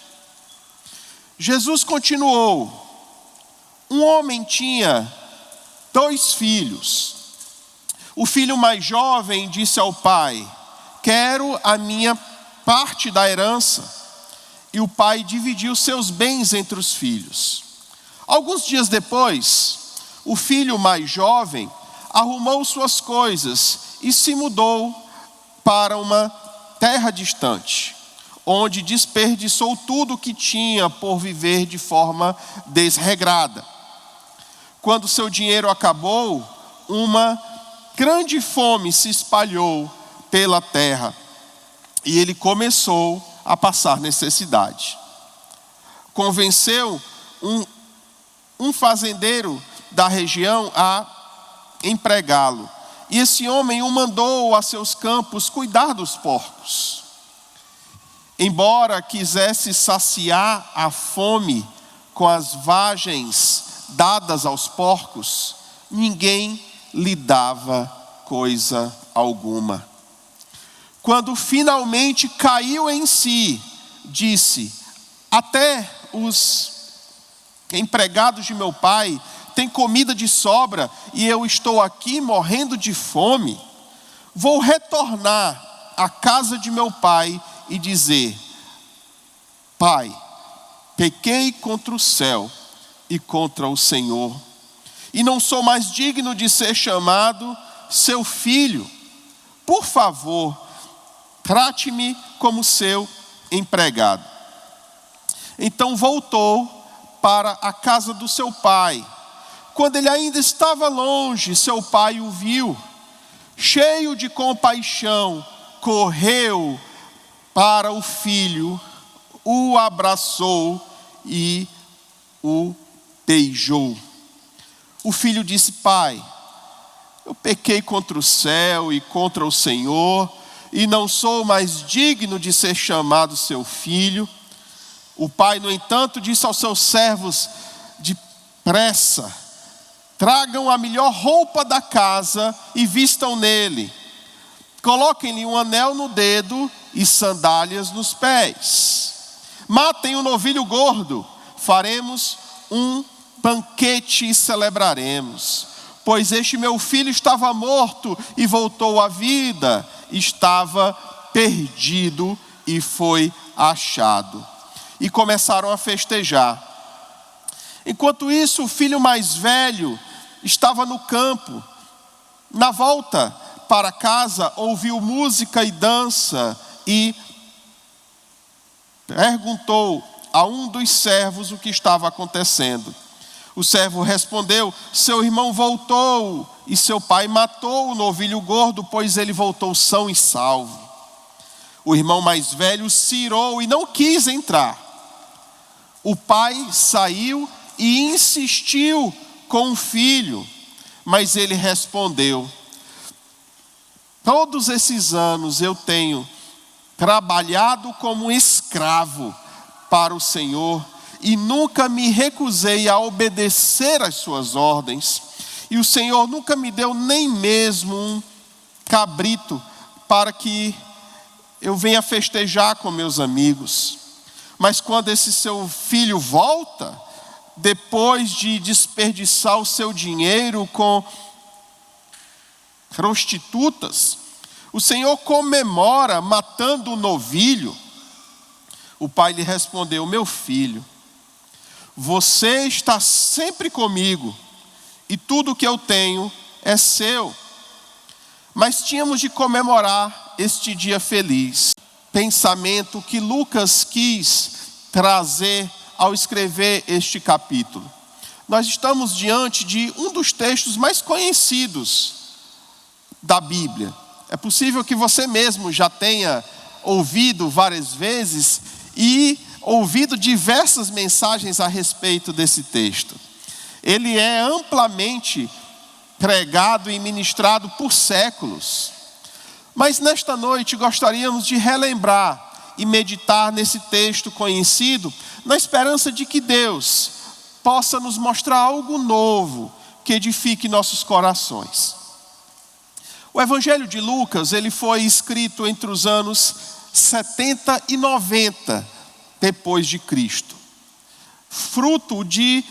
Jesus continuou: um homem tinha 2 filhos. O filho mais jovem disse ao pai: quero a minha parte da herança. E o pai dividiu seus bens entre os filhos. Alguns dias depois, o filho mais jovem arrumou suas coisas e se mudou para uma terra distante, onde desperdiçou tudo o que tinha por viver de forma desregrada. Quando seu dinheiro acabou, uma grande fome se espalhou pela terra e ele começou a passar necessidade. Convenceu um fazendeiro da região a empregá-lo. E esse homem o mandou a seus campos cuidar dos porcos. Embora quisesse saciar a fome com as vagens dadas aos porcos, ninguém lhe dava coisa alguma. Quando finalmente caiu em si, disse: até os empregados de meu pai têm comida de sobra e eu estou aqui morrendo de fome. Vou retornar à casa de meu pai e dizer: Pai, pequei contra o céu e contra o Senhor, e não sou mais digno de ser chamado seu filho. Por favor, trate-me como seu empregado. Então voltou para a casa do seu pai. Quando ele ainda estava longe, seu pai o viu. Cheio de compaixão, correu para o filho, o abraçou e o beijou. O filho disse: pai, eu pequei contra o céu e contra o Senhor, e não sou mais digno de ser chamado seu filho. O pai, no entanto, disse aos seus servos: depressa, tragam a melhor roupa da casa e vistam nele. Coloquem-lhe um anel no dedo e sandálias nos pés. Matem um novilho gordo, faremos um banquete e celebraremos. Pois este meu filho estava morto e voltou à vida, estava perdido e foi achado. E começaram a festejar. Enquanto isso, o filho mais velho estava no campo. Na volta para casa, ouviu música e dança e perguntou a um dos servos o que estava acontecendo. O servo respondeu: seu irmão voltou e seu pai matou o novilho gordo, pois ele voltou são e salvo. O irmão mais velho se irou e não quis entrar. O pai saiu e insistiu com o filho, mas ele respondeu: todos esses anos eu tenho trabalhado como escravo para o Senhor e nunca me recusei a obedecer às suas ordens. E o Senhor nunca me deu nem mesmo um cabrito para que eu venha festejar com meus amigos. Mas quando esse seu filho volta, depois de desperdiçar o seu dinheiro com prostitutas, o Senhor comemora matando o novilho. O pai lhe respondeu: meu filho, você está sempre comigo e tudo o que eu tenho é seu. Mas tínhamos de comemorar este dia feliz. Pensamento que Lucas quis trazer ao escrever este capítulo. Nós estamos diante de um dos textos mais conhecidos da Bíblia. É possível que você mesmo já tenha ouvido várias vezes e ouvido diversas mensagens a respeito desse texto. Ele é amplamente pregado e ministrado por séculos. Mas nesta noite gostaríamos de relembrar e meditar nesse texto conhecido, na esperança de que Deus possa nos mostrar algo novo que edifique nossos corações. O Evangelho de Lucas, ele foi escrito entre os anos 70 e 90 depois de Cristo, fruto de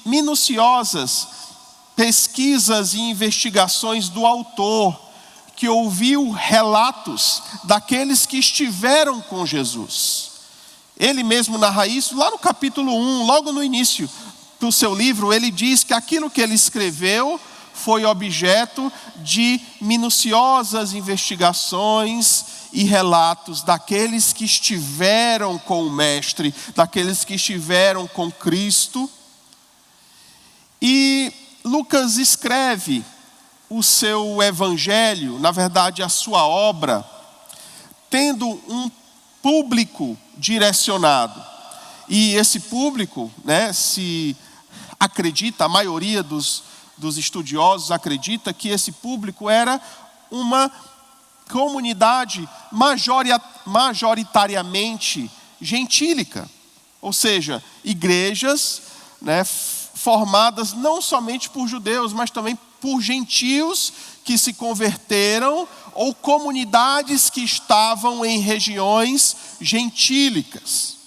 minuciosas pesquisas e investigações do autor, que ouviu relatos daqueles que estiveram com Jesus. Ele mesmo narra isso lá no capítulo 1, logo no início do seu livro. Ele diz que aquilo que ele escreveu foi objeto de minuciosas investigações e relatos daqueles que estiveram com o Mestre, daqueles que estiveram com Cristo. E Lucas escreve o seu evangelho, na verdade a sua obra, tendo um público direcionado. E esse público, se acredita, a maioria dos estudiosos acredita que esse público era uma comunidade majoritariamente gentílica, ou seja, igrejas formadas não somente por judeus, mas também por gentios que se converteram, ou comunidades que estavam em regiões gentílicas.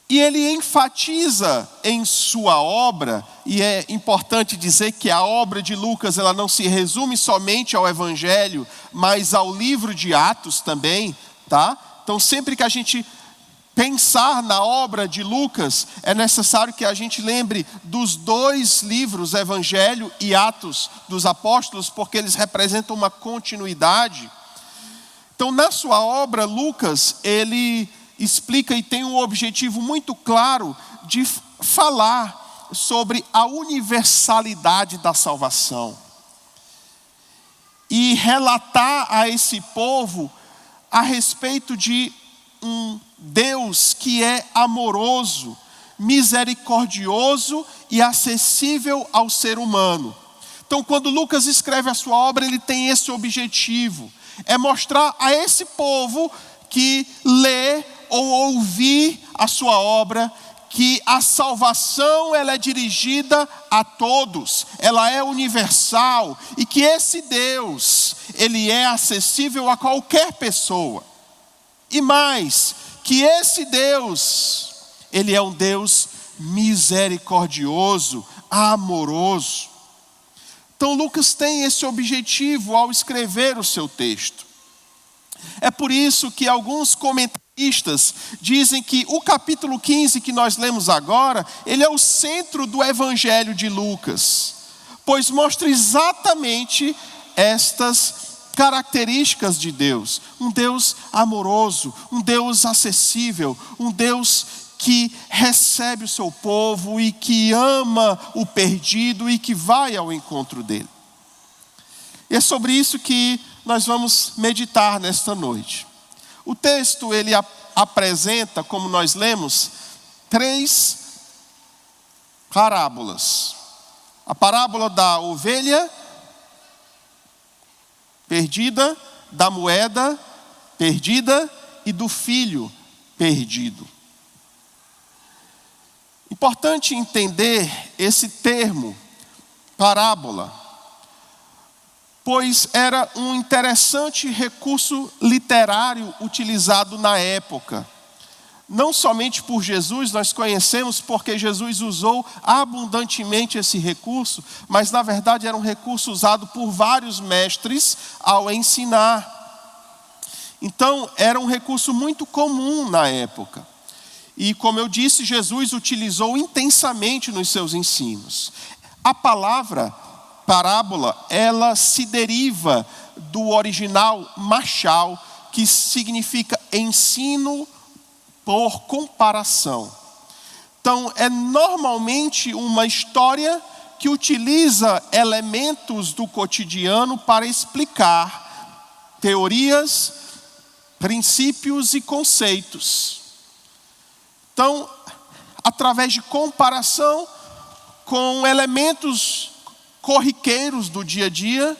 E ele enfatiza em sua obra, e é importante dizer que a obra de Lucas ela não se resume somente ao Evangelho, mas ao livro de Atos também, tá? Então sempre que a gente pensar na obra de Lucas, é necessário que a gente lembre dos dois livros, Evangelho e Atos dos Apóstolos, porque eles representam uma continuidade. Então na sua obra, Lucas, ele explica e tem um objetivo muito claro de falar sobre a universalidade da salvação. E relatar a esse povo a respeito de um Deus que é amoroso, misericordioso e acessível ao ser humano. Então, quando Lucas escreve a sua obra, ele tem esse objetivo. É mostrar a esse povo que lê ou ouvir a sua obra, que a salvação ela é dirigida a todos, ela é universal e que esse Deus, ele é acessível a qualquer pessoa. E mais, que esse Deus, ele é um Deus misericordioso, amoroso. Então Lucas tem esse objetivo ao escrever o seu texto. É por isso que alguns comentaristas dizem que o capítulo 15 que nós lemos agora, ele é o centro do Evangelho de Lucas, pois mostra exatamente estas características de Deus. Um Deus amoroso, um Deus acessível, um Deus que recebe o seu povo e que ama o perdido e que vai ao encontro dele. E é sobre isso que nós vamos meditar nesta noite. O texto, ele apresenta, como nós lemos, 3 parábolas. A parábola da ovelha perdida, da moeda perdida e do filho perdido. Importante entender esse termo, parábola, pois era um interessante recurso literário utilizado na época. Não somente por Jesus, nós conhecemos porque Jesus usou abundantemente esse recurso, mas na verdade era um recurso usado por vários mestres ao ensinar. Então era um recurso muito comum na época. E como eu disse, Jesus utilizou intensamente nos seus ensinos. A palavra parábola, ela se deriva do original machal, que significa ensino por comparação. Então, é normalmente uma história que utiliza elementos do cotidiano para explicar teorias, princípios e conceitos. Então, através de comparação com elementos corriqueiros do dia a dia,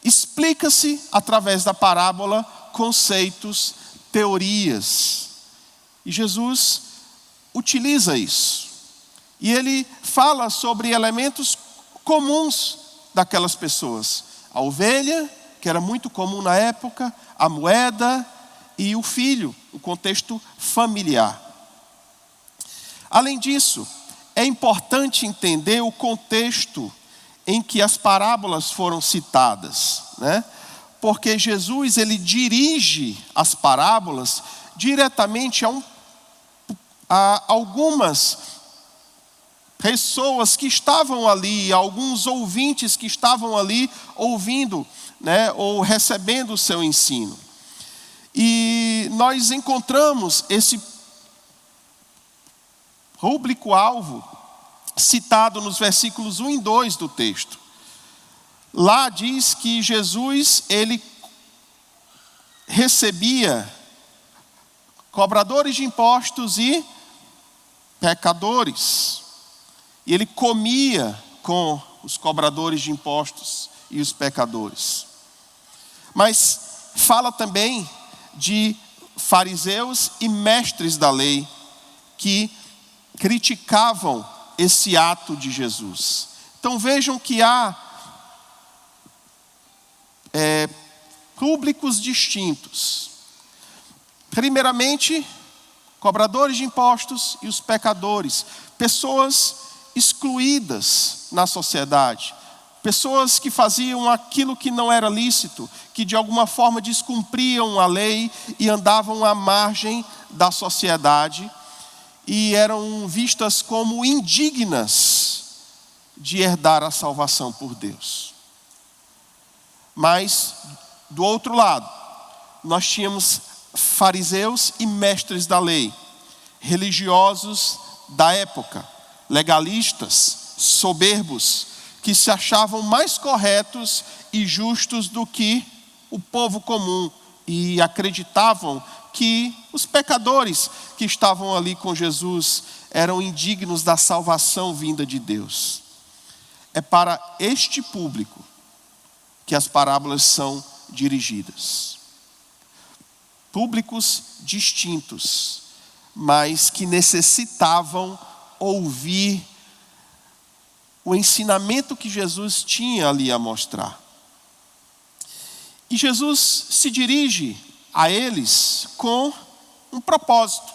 explica-se através da parábola conceitos, teorias. E Jesus utiliza isso. E ele fala sobre elementos comuns daquelas pessoas. A ovelha, que era muito comum na época, a moeda e o filho, o contexto familiar. Além disso, é importante entender o contexto em que as parábolas foram citadas, né? Porque Jesus, ele dirige as parábolas diretamente a algumas pessoas que estavam ali, alguns ouvintes que estavam ali ouvindo, né, ou recebendo o seu ensino. E nós encontramos esse público-alvo citado nos versículos 1 e 2 do texto. Lá diz que Jesus, ele recebia cobradores de impostos e pecadores. E ele comia com os cobradores de impostos e os pecadores. Mas fala também de fariseus e mestres da lei que criticavam esse ato de Jesus. Então vejam que há públicos distintos. Primeiramente, cobradores de impostos e os pecadores, pessoas excluídas na sociedade, pessoas que faziam aquilo que não era lícito, que de alguma forma descumpriam a lei e andavam à margem da sociedade e eram vistas como indignas de herdar a salvação por Deus. Mas, do outro lado, nós tínhamos fariseus e mestres da lei, religiosos da época, legalistas, soberbos, que se achavam mais corretos e justos do que o povo comum e acreditavam que os pecadores que estavam ali com Jesus eram indignos da salvação vinda de Deus. É para este público que as parábolas são dirigidas. Públicos distintos, mas que necessitavam ouvir o ensinamento que Jesus tinha ali a mostrar. E Jesus se dirige a eles com um propósito,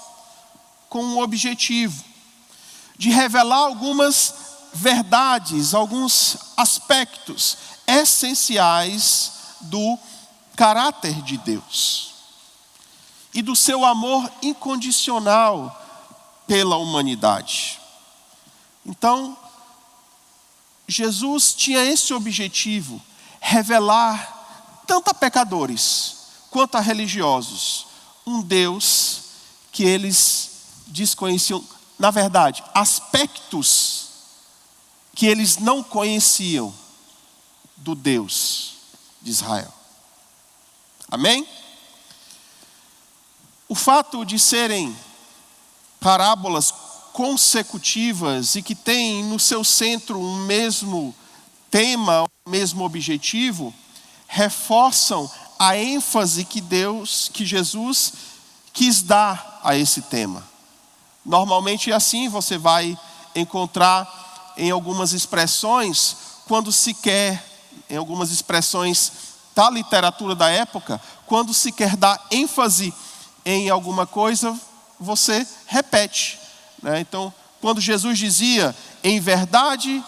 com um objetivo, de revelar algumas verdades, alguns aspectos essenciais do caráter de Deus e do seu amor incondicional pela humanidade. Então, Jesus tinha esse objetivo, revelar tanto a pecadores quanto a religiosos um Deus que eles desconheciam, na verdade, aspectos que eles não conheciam do Deus de Israel. Amém? O fato de serem parábolas consecutivas e que têm no seu centro um mesmo tema, o mesmo objetivo, reforçam a ênfase que Jesus quis dar a esse tema. Normalmente é assim, você vai encontrar em algumas expressões, quando se quer, em algumas expressões da literatura da época, quando se quer dar ênfase em alguma coisa, você repete, né? Então, quando Jesus dizia, em verdade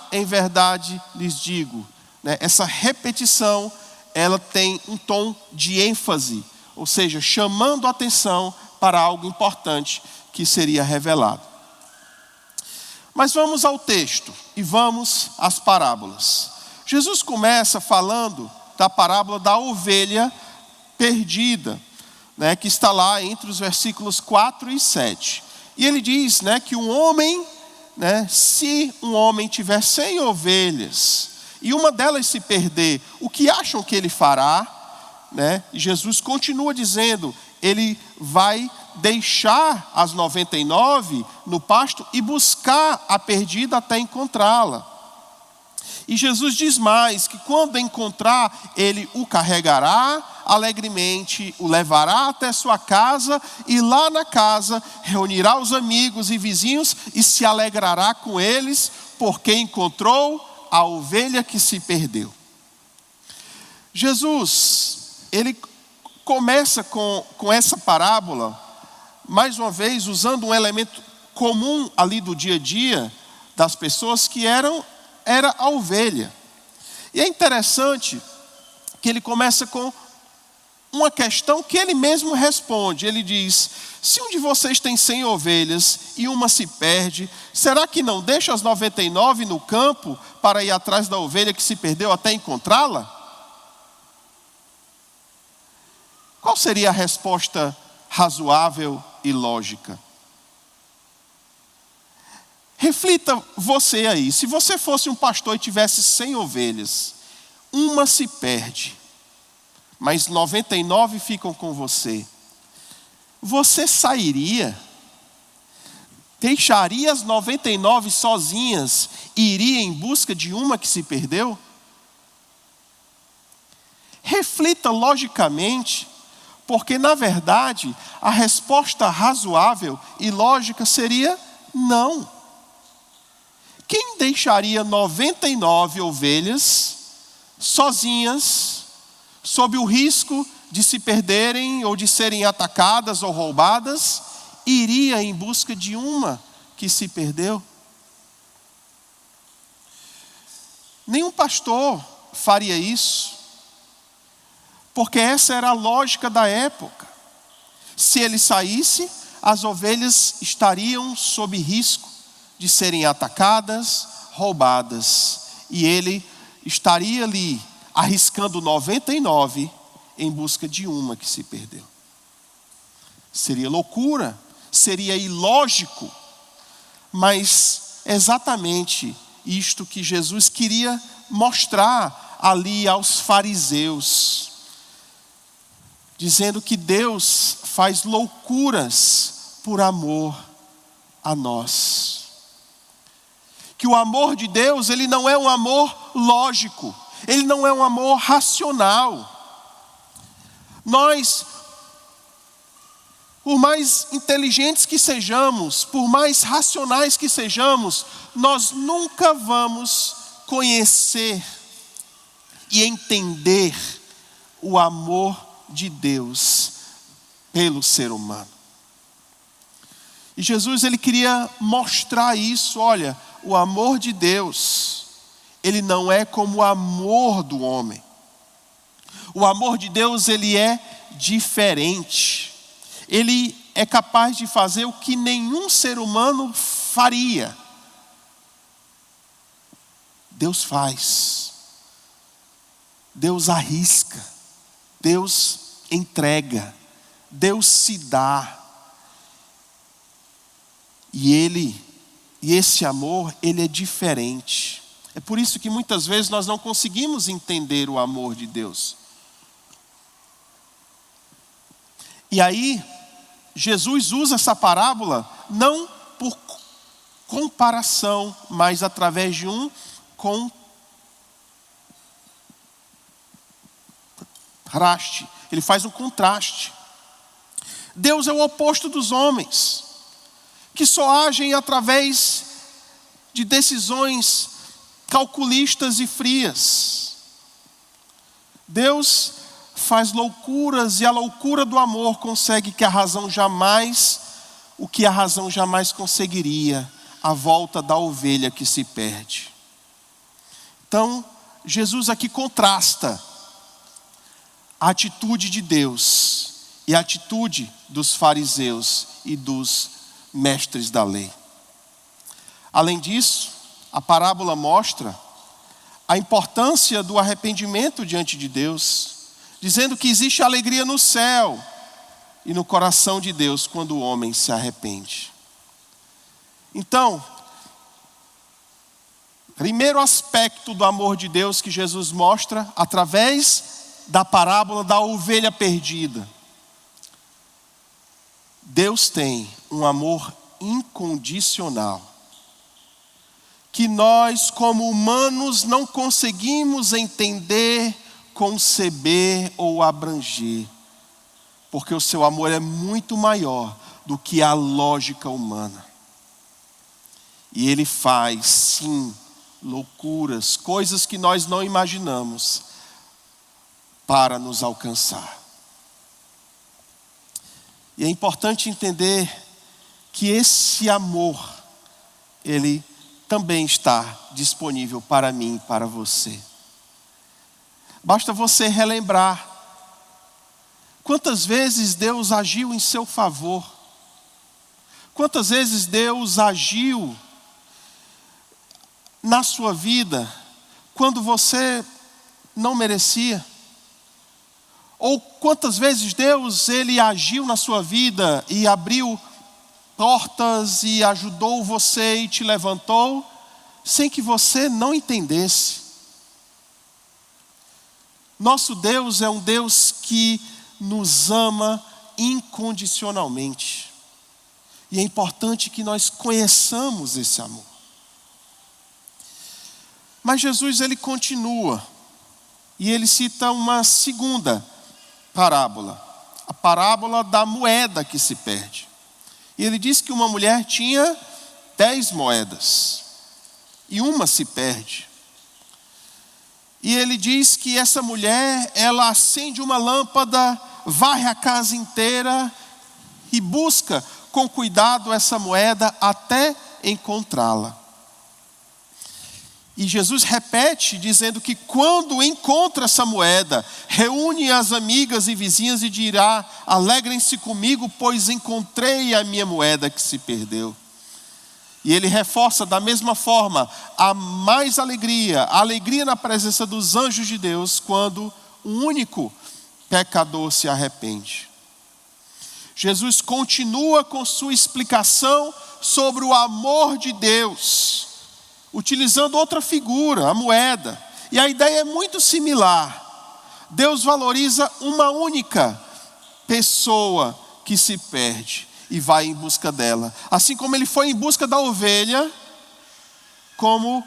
lhes digo, né? Essa repetição, ela tem um tom de ênfase, ou seja, chamando a atenção para algo importante que seria revelado. Mas vamos ao texto e vamos às parábolas. Jesus começa falando da parábola da ovelha perdida, né, que está lá entre os versículos 4 e 7. E ele diz, né, que um homem, né, se um homem tiver 100 ovelhas e uma delas se perder, o que acham que ele fará? Né? E Jesus continua dizendo, ele vai deixar as 99 no pasto e buscar a perdida até encontrá-la. E Jesus diz mais, que quando encontrar, ele o carregará alegremente, o levará até sua casa e lá na casa reunirá os amigos e vizinhos e se alegrará com eles, porque encontrou a ovelha que se perdeu. Jesus, ele começa com essa parábola, mais uma vez usando um elemento comum ali do dia a dia das pessoas que era a ovelha. E é interessante que ele começa com uma questão que ele mesmo responde. Ele diz, se um de vocês tem 100 ovelhas e uma se perde, será que não deixa as 99 no campo para ir atrás da ovelha que se perdeu até encontrá-la? Qual seria a resposta razoável e lógica? Reflita você aí, se você fosse um pastor e tivesse 100 ovelhas, uma se perde, mas 99 ficam com você, você sairia? Deixaria as 99 sozinhas e iria em busca de uma que se perdeu? Reflita logicamente, porque na verdade a resposta razoável e lógica seria não. Quem deixaria 99 ovelhas sozinhas, sob o risco de se perderem ou de serem atacadas ou roubadas, iria em busca de uma que se perdeu? Nenhum pastor faria isso, porque essa era a lógica da época. Se ele saísse, as ovelhas estariam sob risco de serem atacadas, roubadas, e ele estaria ali arriscando 99 em busca de uma que se perdeu. Seria loucura, seria ilógico, mas exatamente isto que Jesus queria mostrar ali aos fariseus, dizendo que Deus faz loucuras por amor a nós. Que o amor de Deus, ele não é um amor lógico, ele não é um amor racional. Nós, por mais inteligentes que sejamos, por mais racionais que sejamos, nós nunca vamos conhecer e entender o amor de Deus pelo ser humano. E Jesus, ele queria mostrar isso. Olha, o amor de Deus, ele não é como o amor do homem. O amor de Deus, ele é diferente. Ele é capaz de fazer o que nenhum ser humano faria. Deus faz. Deus arrisca. Deus entrega. Deus se dá. E esse amor, ele é diferente. É por isso que muitas vezes nós não conseguimos entender o amor de Deus. E aí, Jesus usa essa parábola não por comparação, mas através de um contraste. Ele faz um contraste. Deus é o oposto dos homens, que só agem através de decisões calculistas e frias. Deus faz loucuras e a loucura do amor consegue o que a razão jamais conseguiria, a volta da ovelha que se perde. Então, Jesus aqui contrasta a atitude de Deus e a atitude dos fariseus e dos mestres da lei. Além disso, a parábola mostra a importância do arrependimento diante de Deus, dizendo que existe alegria no céu e no coração de Deus quando o homem se arrepende. Então, primeiro aspecto do amor de Deus que Jesus mostra através da parábola da ovelha perdida. Deus tem um amor incondicional, que nós como humanos não conseguimos entender, conceber ou abranger, porque o seu amor é muito maior do que a lógica humana. E ele faz, sim, loucuras, coisas que nós não imaginamos, para nos alcançar. E é importante entender que esse amor, ele também está disponível para mim e para você. Basta você relembrar quantas vezes Deus agiu em seu favor, quantas vezes Deus agiu na sua vida quando você não merecia, ou quantas vezes Deus ele agiu na sua vida e abriu portas e ajudou você e te levantou sem que você não entendesse. Nosso Deus é um Deus que nos ama incondicionalmente. E é importante que nós conheçamos esse amor. Mas Jesus ele continua e ele cita uma segunda parábola, a parábola da moeda que se perde. E ele diz que uma mulher tinha 10 moedas e uma se perde. E ele diz que essa mulher, ela acende uma lâmpada, varre a casa inteira e busca com cuidado essa moeda até encontrá-la. E Jesus repete dizendo que quando encontra essa moeda, reúne as amigas e vizinhas e dirá: alegrem-se comigo, pois encontrei a minha moeda que se perdeu. E ele reforça da mesma forma a alegria na presença dos anjos de Deus quando um único pecador se arrepende. Jesus continua com sua explicação sobre o amor de Deus, utilizando outra figura, a moeda. E a ideia é muito similar. Deus valoriza uma única pessoa que se perde e vai em busca dela. Assim como ele foi em busca da ovelha, como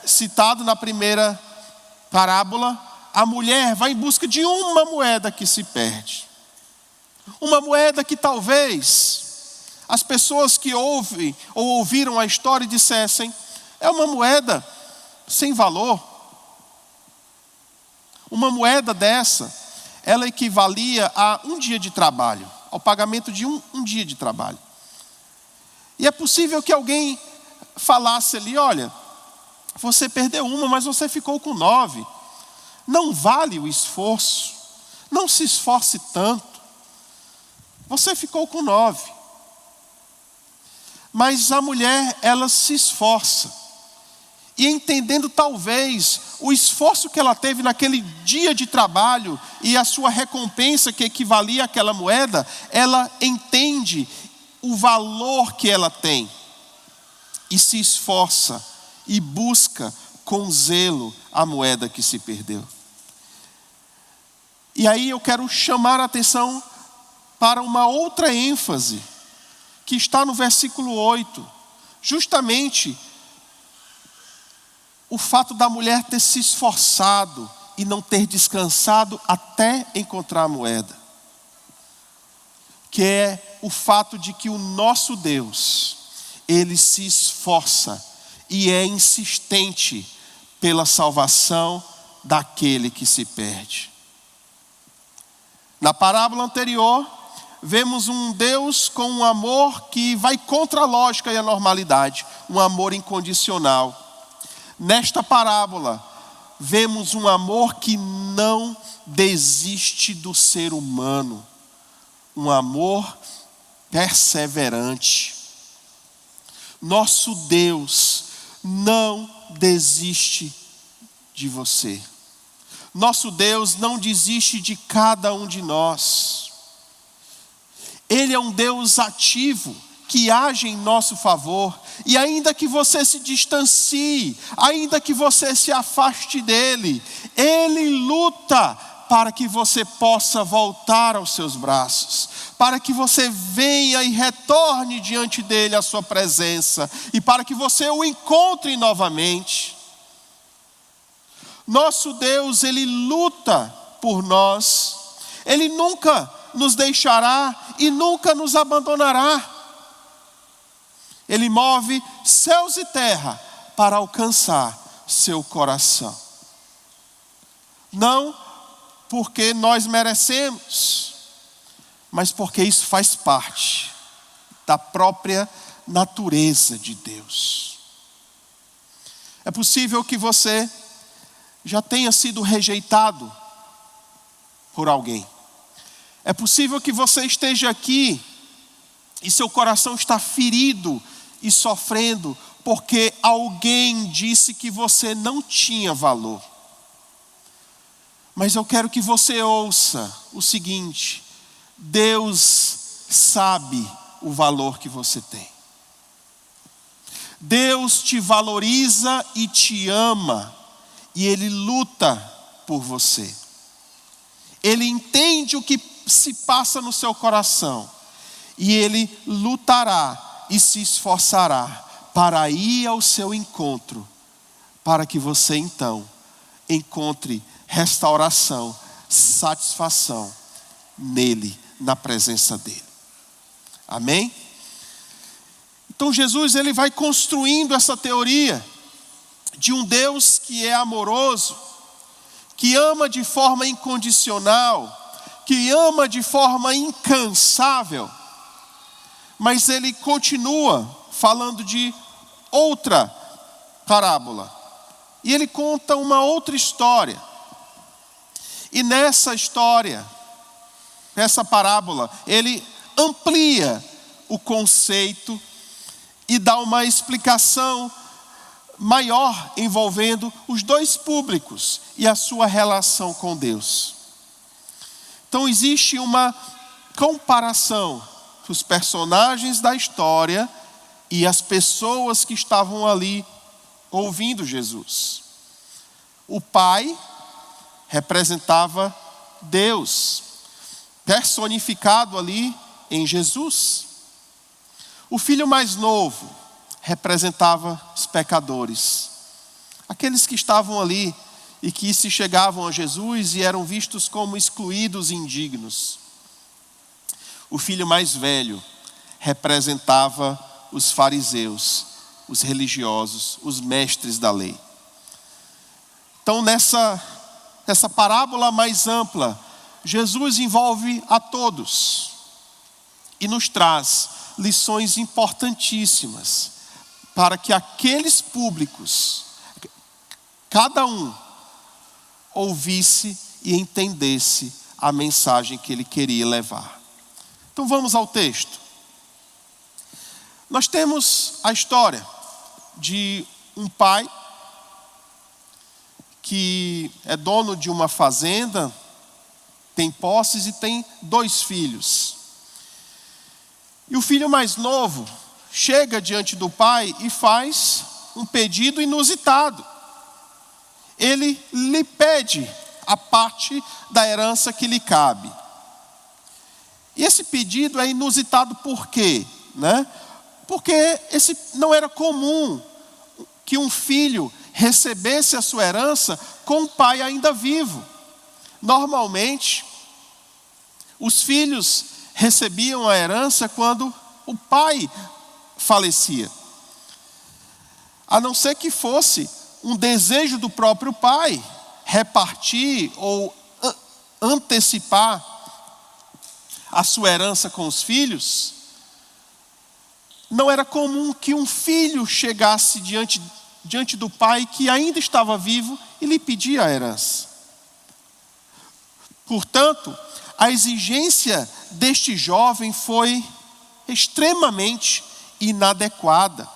citado na primeira parábola, a mulher vai em busca de uma moeda que se perde. Uma moeda que talvez as pessoas que ouvem ou ouviram a história dissessem: é uma moeda sem valor. Uma moeda dessa, ela equivalia a um dia de trabalho, ao pagamento de um dia de trabalho. E é possível que alguém falasse ali: olha, você perdeu uma, mas você ficou com 9. Não vale o esforço, não se esforce tanto. Você ficou com 9. Mas a mulher, ela se esforça. E entendendo talvez o esforço que ela teve naquele dia de trabalho e a sua recompensa que equivalia àquela moeda, ela entende o valor que ela tem e se esforça e busca com zelo a moeda que se perdeu. E aí eu quero chamar a atenção para uma outra ênfase que está no versículo 8. Justamente o fato da mulher ter se esforçado e não ter descansado até encontrar a moeda. Que é o fato de que o nosso Deus, Ele se esforça e é insistente pela salvação daquele que se perde. Na parábola anterior, vemos um Deus com um amor que vai contra a lógica e a normalidade, um amor incondicional. Nesta parábola, vemos um amor que não desiste do ser humano, um amor perseverante. Nosso Deus não desiste de você. Nosso Deus não desiste de cada um de nós. Ele é um Deus ativo, que age em nosso favor. E ainda que você se distancie, ainda que você se afaste dele, Ele luta para que você possa voltar aos seus braços, para que você venha e retorne diante dele a sua presença, e para que você o encontre novamente. Nosso Deus, Ele luta por nós. Ele nunca nos deixará e nunca nos abandonará. Ele move céus e terra para alcançar seu coração. Não porque nós merecemos, mas porque isso faz parte da própria natureza de Deus. É possível que você já tenha sido rejeitado por alguém. É possível que você esteja aqui e seu coração está ferido e sofrendo porque alguém disse que você não tinha valor. Mas eu quero que você ouça o seguinte: Deus sabe o valor que você tem. Deus te valoriza e te ama, e Ele luta por você. Ele entende o que se passa no seu coração, e Ele lutará e se esforçará para ir ao seu encontro, para que você então encontre restauração, satisfação nele, na presença dele. Amém? Então Jesus, ele vai construindo essa teoria de um Deus que é amoroso, que ama de forma incondicional, que ama de forma incansável. Mas ele continua falando de outra parábola. E ele conta uma outra história. E nessa história, nessa parábola, ele amplia o conceito e dá uma explicação maior envolvendo os dois públicos e a sua relação com Deus. Então existe uma comparação dos personagens da história e as pessoas que estavam ali ouvindo Jesus. O pai representava Deus, personificado ali em Jesus. O filho mais novo representava os pecadores, aqueles que estavam ali e que se chegavam a Jesus e eram vistos como excluídos e indignos. O filho mais velho representava os fariseus, os religiosos, os mestres da lei. Então nessa parábola mais ampla, Jesus envolve a todos e nos traz lições importantíssimas para que aqueles públicos, cada um, ouvisse e entendesse a mensagem que ele queria levar. Então vamos ao texto. Nós temos a história de um pai que é dono de uma fazenda, tem posses e tem 2 filhos. E o filho mais novo chega diante do pai e faz um pedido inusitado. Ele lhe pede a parte da herança que lhe cabe. E esse pedido é inusitado por quê? Porque esse não era comum que um filho recebesse a sua herança com o pai ainda vivo. Normalmente, os filhos recebiam a herança quando o pai falecia. A não ser que fosse um desejo do próprio pai repartir ou antecipar a sua herança com os filhos, não era comum que um filho chegasse diante do pai que ainda estava vivo e lhe pedia a herança. Portanto, a exigência deste jovem foi extremamente inadequada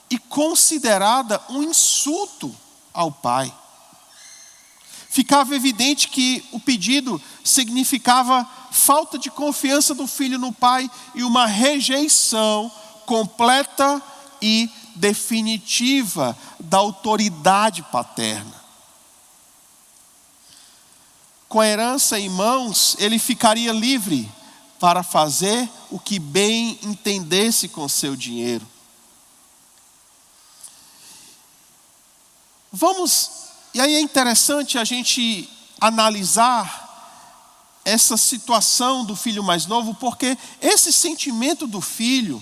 e considerada um insulto ao pai. Ficava evidente que o pedido significava falta de confiança do filho no pai e uma rejeição completa e definitiva da autoridade paterna. Com a herança em mãos, ele ficaria livre para fazer o que bem entendesse com seu dinheiro. E aí é interessante a gente analisar essa situação do filho mais novo, porque esse sentimento do filho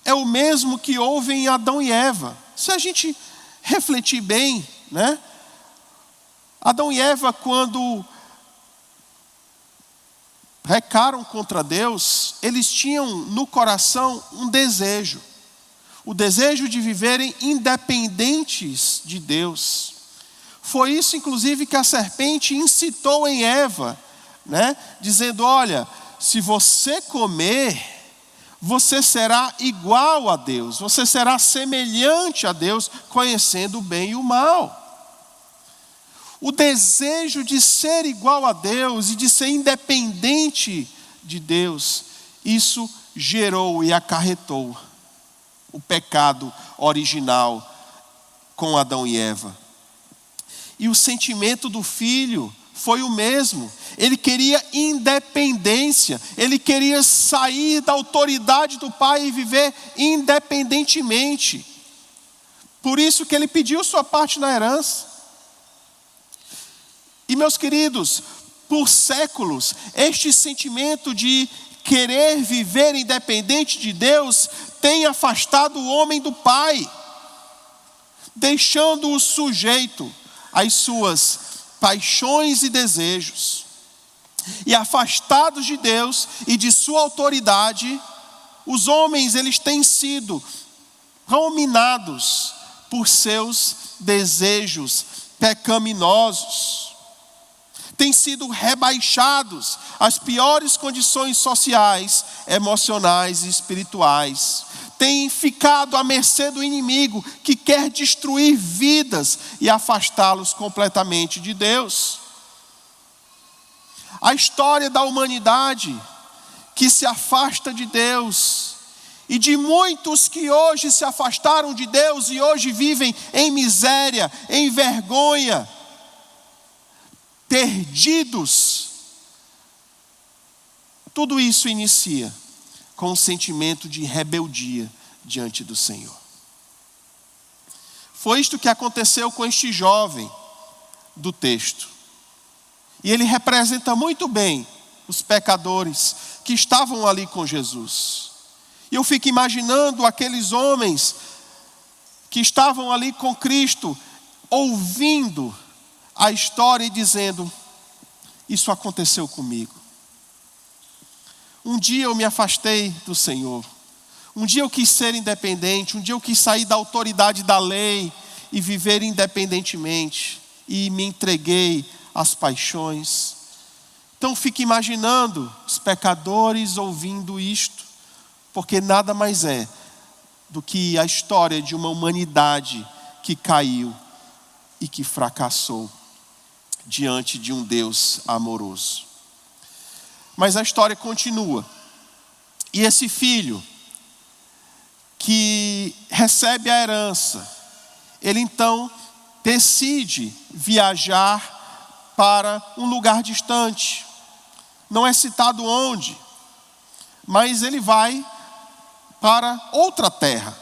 é o mesmo que houve em Adão e Eva. Se a gente refletir bem, Adão e Eva, quando pecaram contra Deus, eles tinham no coração um desejo. O desejo de viverem independentes de Deus. Foi isso, inclusive, que a serpente incitou em Eva, dizendo: olha, se você comer, você será igual a Deus, você será semelhante a Deus, conhecendo o bem e o mal. O desejo de ser igual a Deus e de ser independente de Deus, isso gerou e acarretou o pecado original com Adão e Eva. E o sentimento do filho foi o mesmo. Ele queria independência, ele queria sair da autoridade do pai e viver independentemente. Por isso que ele pediu sua parte na herança. E meus queridos, por séculos, este sentimento de querer viver independente de Deus tem afastado o homem do pai, deixando-o sujeito às suas paixões e desejos. E afastados de Deus e de sua autoridade, os homens eles têm sido dominados por seus desejos pecaminosos. Têm sido rebaixados às piores condições sociais, emocionais e espirituais. Têm ficado à mercê do inimigo que quer destruir vidas e afastá-los completamente de Deus. A história da humanidade que se afasta de Deus e de muitos que hoje se afastaram de Deus e hoje vivem em miséria, em vergonha, perdidos. Tudo isso inicia com um sentimento de rebeldia diante do Senhor. Foi isto que aconteceu com este jovem do texto. E ele representa muito bem os pecadores que estavam ali com Jesus. E eu fico imaginando aqueles homens que estavam ali com Cristo, ouvindo a história e dizendo: isso aconteceu comigo. Um dia eu me afastei do Senhor. Um dia eu quis ser independente. Um dia eu quis sair da autoridade da lei e viver independentemente. E me entreguei às paixões. Então fique imaginando os pecadores ouvindo isto, porque nada mais é do que a história de uma humanidade que caiu e que fracassou diante de um Deus amoroso. Mas a história continua. E esse filho que recebe a herança, ele então decide viajar para um lugar distante. Não é citado onde, mas ele vai para outra terra.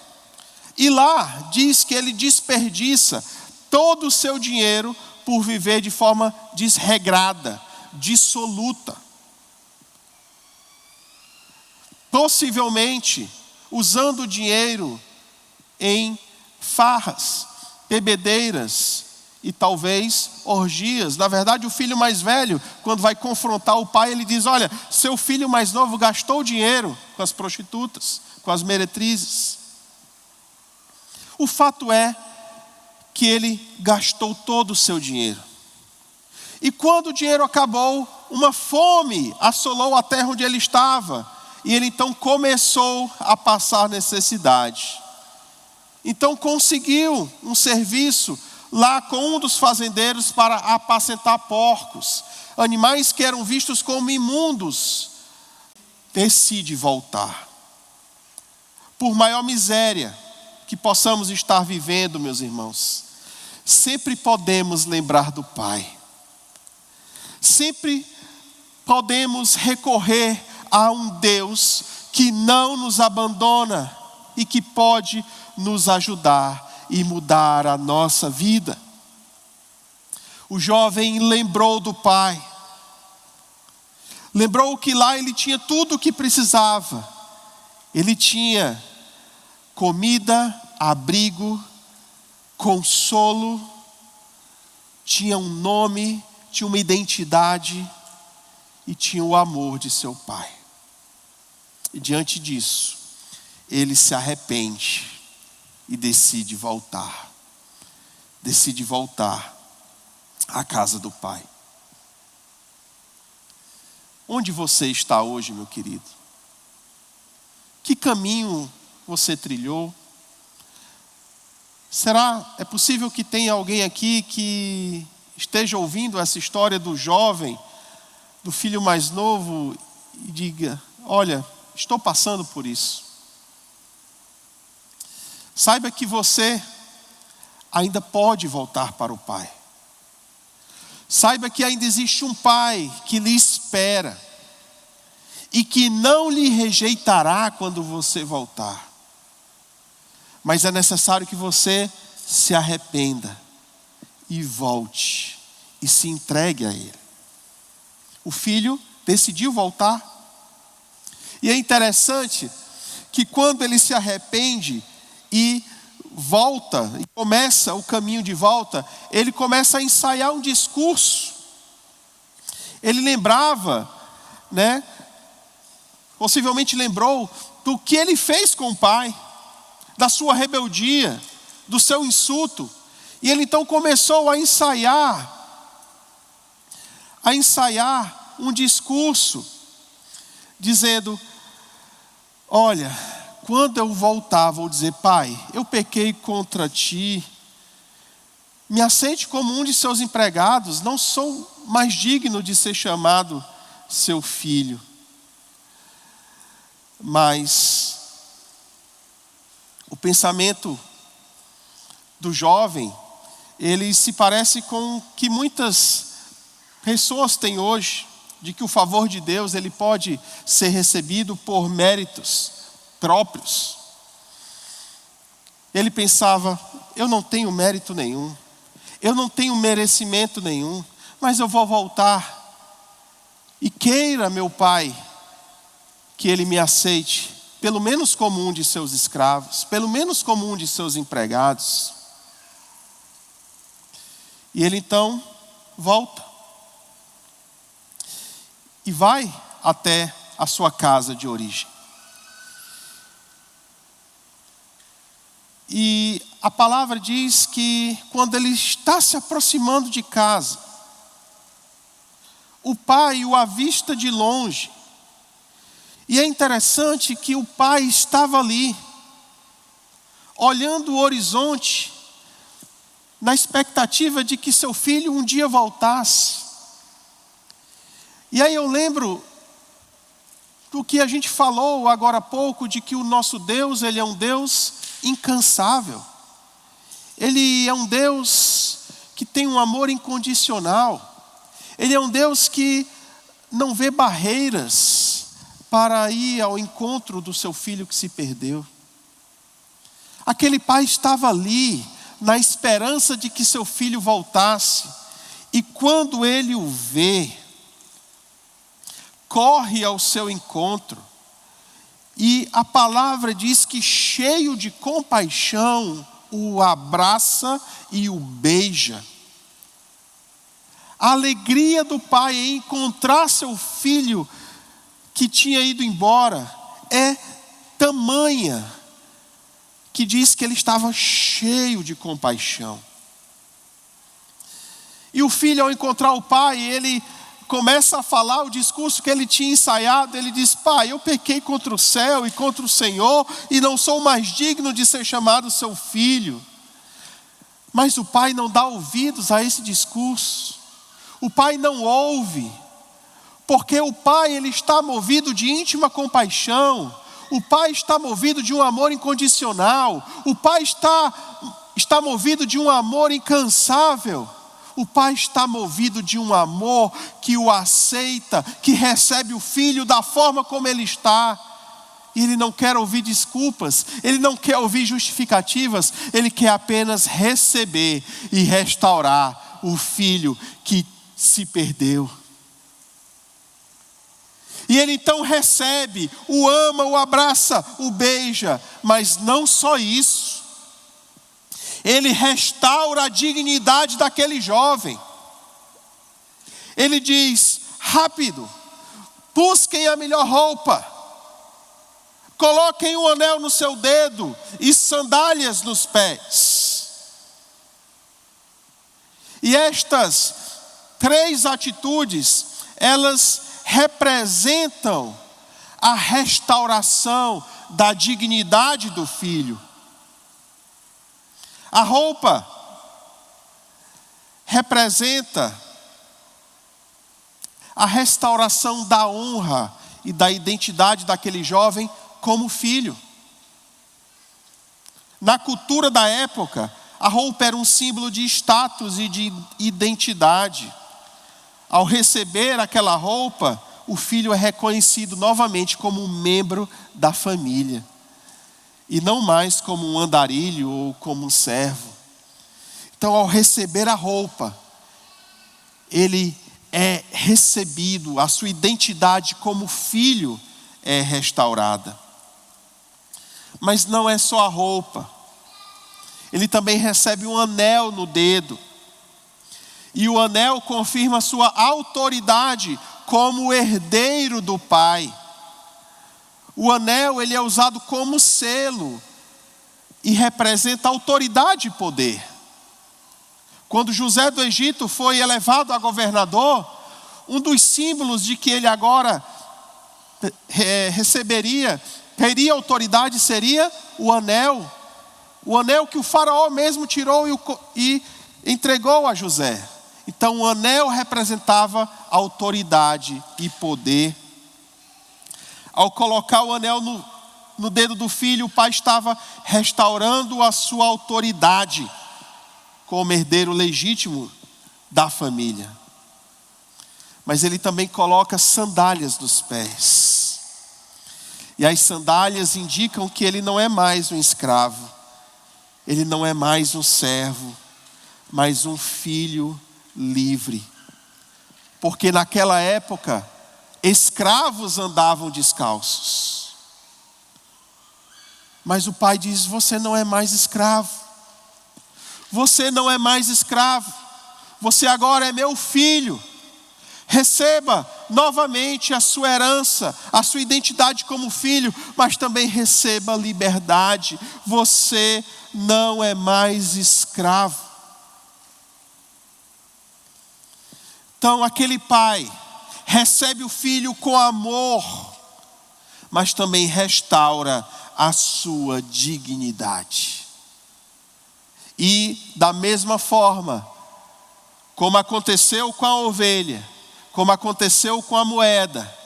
E lá diz que ele desperdiça todo o seu dinheiro por viver de forma desregrada, dissoluta. Possivelmente usando o dinheiro em farras, bebedeiras e talvez orgias. Na verdade, o filho mais velho, quando vai confrontar o pai, ele diz: olha, seu filho mais novo gastou dinheiro com as prostitutas, com as meretrizes. O fato é que ele gastou todo o seu dinheiro. E quando o dinheiro acabou, uma fome assolou a terra onde ele estava. E ele então começou a passar necessidade. Então conseguiu um serviço lá com um dos fazendeiros para apacentar porcos. Animais que eram vistos como imundos. Decide voltar. Por maior miséria que possamos estar vivendo, meus irmãos, sempre podemos lembrar do Pai. Sempre podemos recorrer a um Deus que não nos abandona e que pode nos ajudar e mudar a nossa vida. O jovem lembrou do pai. Lembrou que lá ele tinha tudo o que precisava. Ele tinha comida, abrigo, consolo, tinha um nome, tinha uma identidade e tinha o amor de seu pai. E diante disso, ele se arrepende e decide voltar. Decide voltar à casa do pai. Onde você está hoje, meu querido? Que caminho você trilhou? É possível que tenha alguém aqui que esteja ouvindo essa história do jovem, do filho mais novo, e diga: olha, estou passando por isso. Saiba que você ainda pode voltar para o Pai. Saiba que ainda existe um Pai que lhe espera e que não lhe rejeitará quando você voltar. Mas é necessário que você se arrependa e volte e se entregue a Ele. O filho decidiu voltar. E é interessante que quando ele se arrepende e volta, e começa o caminho de volta, ele começa a ensaiar um discurso. Ele lembrava, possivelmente lembrou do que ele fez com o pai, da sua rebeldia, do seu insulto. E ele então começou a ensaiar um discurso, dizendo: olha, quando eu voltar, vou dizer: pai, eu pequei contra ti, me aceite como um de seus empregados, não sou mais digno de ser chamado seu filho. Mas o pensamento do jovem, ele se parece com o que muitas pessoas têm hoje, de que o favor de Deus ele pode ser recebido por méritos próprios. Ele pensava: eu não tenho mérito nenhum, eu não tenho merecimento nenhum, mas eu vou voltar. E queira meu pai que ele me aceite, pelo menos como um de seus escravos, pelo menos como um de seus empregados. E ele então volta e vai até a sua casa de origem. E a palavra diz que quando ele está se aproximando de casa, o pai o avista de longe. E é interessante que o pai estava ali, olhando o horizonte, na expectativa de que seu filho um dia voltasse. E aí eu lembro do que a gente falou agora há pouco, de que o nosso Deus, Ele é um Deus incansável. Ele é um Deus que tem um amor incondicional. Ele é um Deus que não vê barreiras para ir ao encontro do seu filho que se perdeu. Aquele pai estava ali na esperança de que seu filho voltasse. E quando ele o vê, corre ao seu encontro. E a palavra diz que, cheio de compaixão, o abraça e o beija. A alegria do pai em encontrar seu filho que tinha ido embora é tamanha, que diz que ele estava cheio de compaixão. E o filho, ao encontrar o pai, ele começa a falar o discurso que ele tinha ensaiado. Ele diz: pai, eu pequei contra o céu e contra o Senhor, e não sou mais digno de ser chamado seu filho. Mas o pai não dá ouvidos a esse discurso. O pai não ouve, porque o pai, ele está movido de íntima compaixão. O pai está movido de um amor incondicional. O pai está movido de um amor incansável. O pai está movido de um amor que o aceita, que recebe o filho da forma como ele está. E ele não quer ouvir desculpas, ele não quer ouvir justificativas, ele quer apenas receber e restaurar o filho que se perdeu. E ele então recebe, o ama, o abraça, o beija. Mas não só isso. Ele restaura a dignidade daquele jovem. Ele diz: rápido, busquem a melhor roupa. Coloquem um anel no seu dedo e sandálias nos pés. E estas 3 atitudes, elas representam a restauração da dignidade do filho. A roupa representa a restauração da honra e da identidade daquele jovem como filho. Na cultura da época, a roupa era um símbolo de status e de identidade. Ao receber aquela roupa, o filho é reconhecido novamente como um membro da família. E não mais como um andarilho ou como um servo. Então, ao receber a roupa, ele é recebido, a sua identidade como filho é restaurada. Mas não é só a roupa. Ele também recebe um anel no dedo. E o anel confirma sua autoridade como herdeiro do pai. O anel, ele é usado como selo e representa autoridade e poder. Quando José do Egito foi elevado a governador, um dos símbolos de que ele agora teria autoridade seria o anel. O anel que o faraó mesmo tirou e entregou a José. Então o anel representava autoridade e poder. Ao colocar o anel no dedo do filho, o pai estava restaurando a sua autoridade como herdeiro legítimo da família. Mas ele também coloca sandálias nos pés. E as sandálias indicam que ele não é mais um escravo. Ele não é mais um servo, mas um filho livre. Porque naquela época, escravos andavam descalços. Mas o pai diz: você não é mais escravo. Você não é mais escravo. Você agora é meu filho. Receba novamente a sua herança, a sua identidade como filho, mas também receba liberdade. Você não é mais escravo. Então aquele pai recebe o filho com amor, mas também restaura a sua dignidade. E da mesma forma, como aconteceu com a ovelha, como aconteceu com a moeda,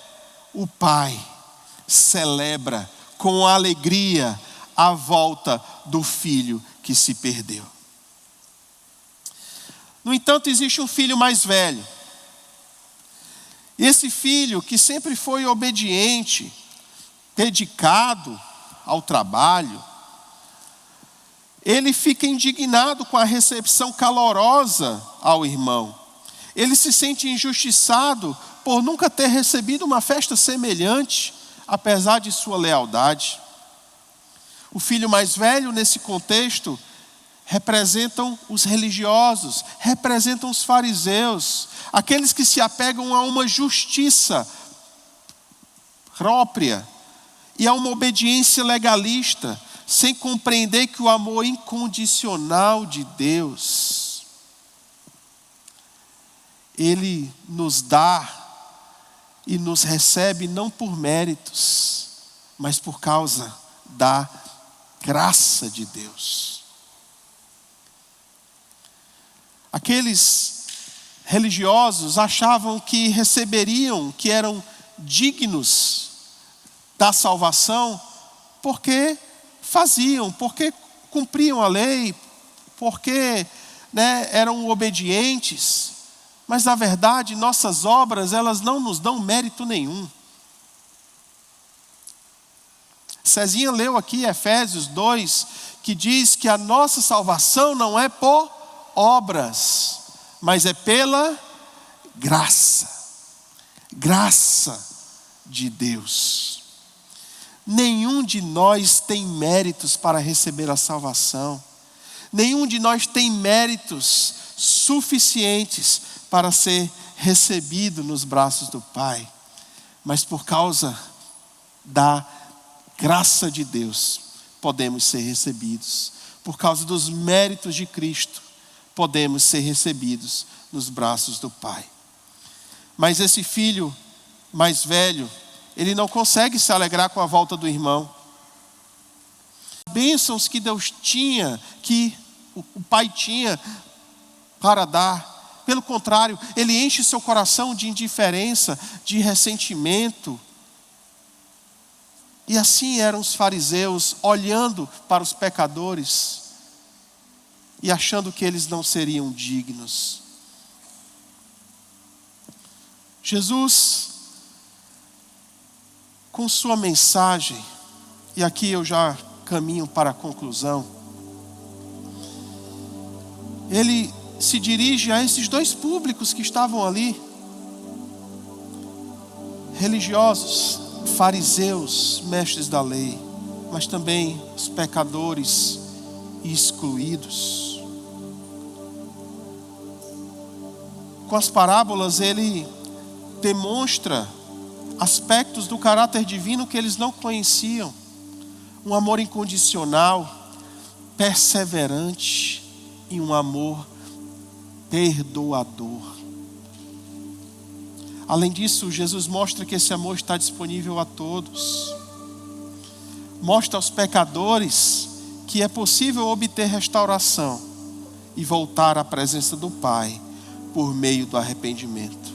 o pai celebra com alegria a volta do filho que se perdeu. No entanto, existe um filho mais velho. E esse filho, que sempre foi obediente, dedicado ao trabalho, ele fica indignado com a recepção calorosa ao irmão. Ele se sente injustiçado por nunca ter recebido uma festa semelhante, apesar de sua lealdade. O filho mais velho, nesse contexto, representam os religiosos, representam os fariseus, aqueles que se apegam a uma justiça própria e a uma obediência legalista, sem compreender que o amor incondicional de Deus, Ele nos dá e nos recebe não por méritos, mas por causa da graça de Deus. Aqueles religiosos achavam que receberiam, que eram dignos da salvação, porque faziam, porque cumpriam a lei, porque eram obedientes. Mas na verdade, nossas obras, elas não nos dão mérito nenhum. Cezinha leu aqui Efésios 2, que diz que a nossa salvação não é por obras, mas é pela graça. Graça de Deus. Nenhum de nós tem méritos para receber a salvação. Nenhum de nós tem méritos suficientes para ser recebido nos braços do Pai. Mas por causa da graça de Deus, podemos ser recebidos. Por causa dos méritos de Cristo, podemos ser recebidos nos braços do Pai. Mas esse filho mais velho, ele não consegue se alegrar com a volta do irmão. Bênçãos que Deus tinha, que o Pai tinha para dar. Pelo contrário, ele enche seu coração de indiferença, de ressentimento. E assim eram os fariseus, olhando para os pecadores e achando que eles não seriam dignos. Jesus, com sua mensagem, e aqui eu já caminho para a conclusão, ele se dirige a esses dois públicos que estavam ali, religiosos, fariseus, mestres da lei, mas também os pecadores e excluídos. Com as parábolas ele demonstra aspectos do caráter divino que eles não conheciam. Um amor incondicional, perseverante e um amor perdoador. Além disso, Jesus mostra que esse amor está disponível a todos. Mostra aos pecadores que é possível obter restauração e voltar à presença do Pai por meio do arrependimento.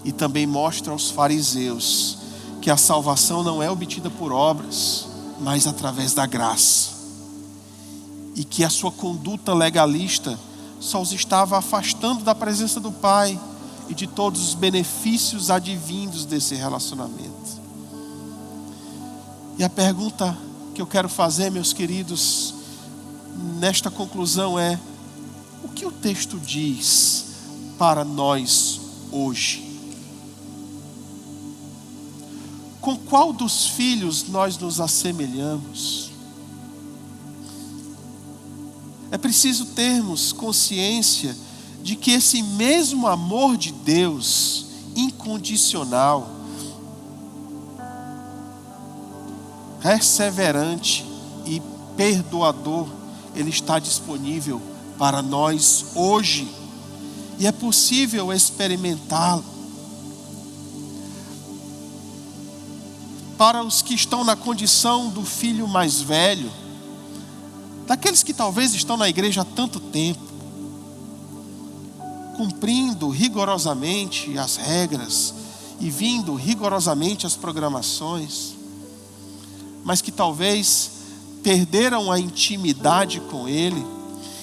E também mostra aos fariseus que a salvação não é obtida por obras, mas através da graça. E que a sua conduta legalista só os estava afastando da presença do Pai e de todos os benefícios advindos desse relacionamento. E a pergunta que eu quero fazer, meus queridos, nesta conclusão é: o que o texto diz para nós hoje? Com qual dos filhos nós nos assemelhamos? É preciso termos consciência de que esse mesmo amor de Deus, incondicional, perseverante e perdoador, ele está disponível para nós hoje. E é possível experimentá-lo. Para os que estão na condição do filho mais velho, daqueles que talvez estão na igreja há tanto tempo, cumprindo rigorosamente as regras e vindo rigorosamente às programações, mas que talvez perderam a intimidade com Ele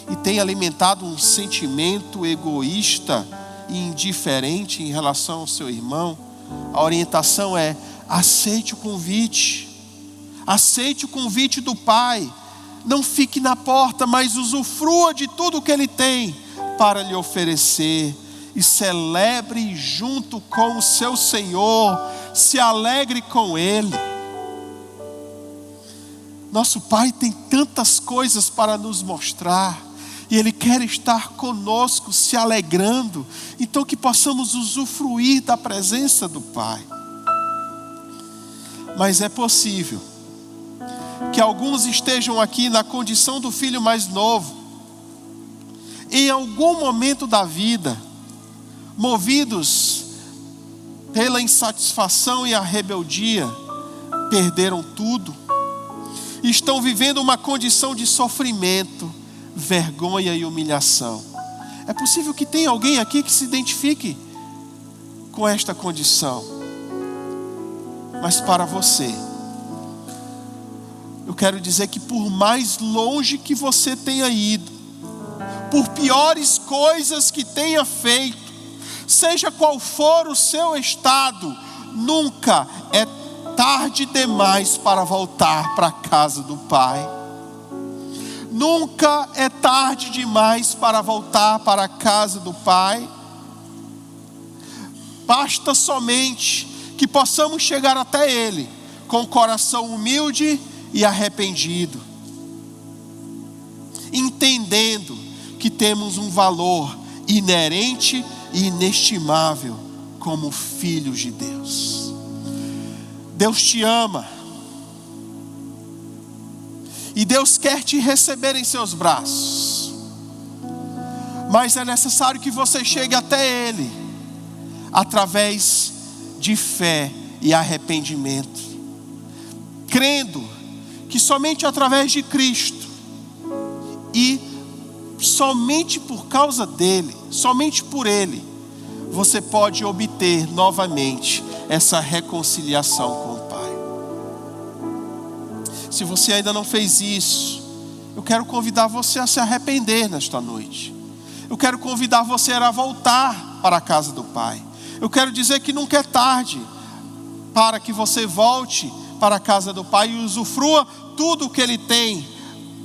e têm alimentado um sentimento egoísta e indiferente em relação ao seu irmão, a orientação é: aceite o convite. Aceite o convite do Pai. Não fique na porta, mas usufrua de tudo que Ele tem para lhe oferecer. E celebre junto com o seu Senhor. Se alegre com Ele. Nosso Pai tem tantas coisas para nos mostrar. E Ele quer estar conosco, se alegrando. Então que possamos usufruir da presença do Pai. Mas é possível que alguns estejam aqui na condição do filho mais novo. Em algum momento da vida, movidos pela insatisfação e a rebeldia, perderam tudo. Estão vivendo uma condição de sofrimento, vergonha e humilhação. É possível que tenha alguém aqui que se identifique com esta condição. Mas para você, eu quero dizer que por mais longe que você tenha ido, por piores coisas que tenha feito, seja qual for o seu estado, nunca é tarde demais para voltar para a casa do Pai. Nunca é tarde demais para voltar para a casa do Pai. Basta somente que possamos chegar até Ele com o coração humilde e arrependido, entendendo que temos um valor inerente e inestimável como filhos de Deus. Deus te ama e Deus quer te receber em seus braços, mas é necessário que você chegue até Ele através de fé e arrependimento, crendo que somente através de Cristo e somente por causa dele, somente por Ele, você pode obter novamente essa reconciliação com o Pai. Se você ainda não fez isso, eu quero convidar você a se arrepender nesta noite. Eu quero convidar você a voltar para a casa do Pai. Eu quero dizer que nunca é tarde para que você volte para a casa do Pai e usufrua tudo o que Ele tem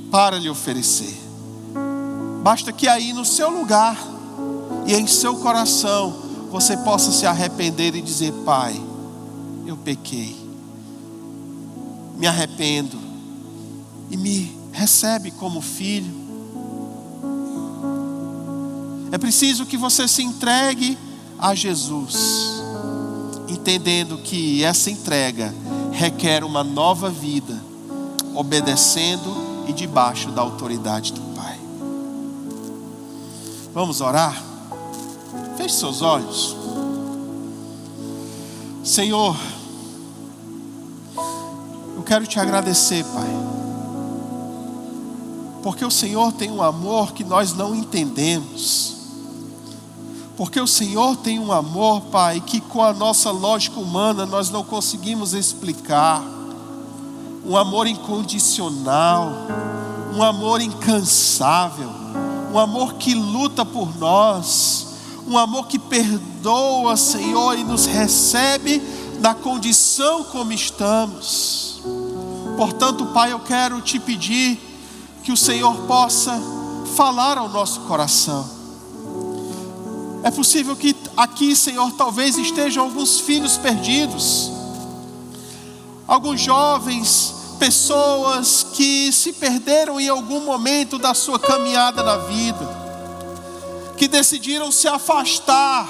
para lhe oferecer. Basta que aí no seu lugar e em seu coração você possa se arrepender e dizer: Pai, eu pequei, me arrependo e me recebe como filho. É preciso que você se entregue a Jesus, entendendo que essa entrega requer uma nova vida, obedecendo e debaixo da autoridade do Pai. Vamos orar? Feche seus olhos. Senhor, eu quero te agradecer, Pai, porque o Senhor tem um amor que nós não entendemos. Porque o Senhor tem um amor, Pai, que com a nossa lógica humana nós não conseguimos explicar. Um amor incondicional, um amor incansável, um amor que luta por nós, um amor que perdoa, Senhor, e nos recebe na condição como estamos. Portanto, Pai, eu quero te pedir que o Senhor possa falar ao nosso coração. É possível que aqui, Senhor, talvez estejam alguns filhos perdidos, alguns jovens, pessoas que se perderam em algum momento da sua caminhada na vida, que decidiram se afastar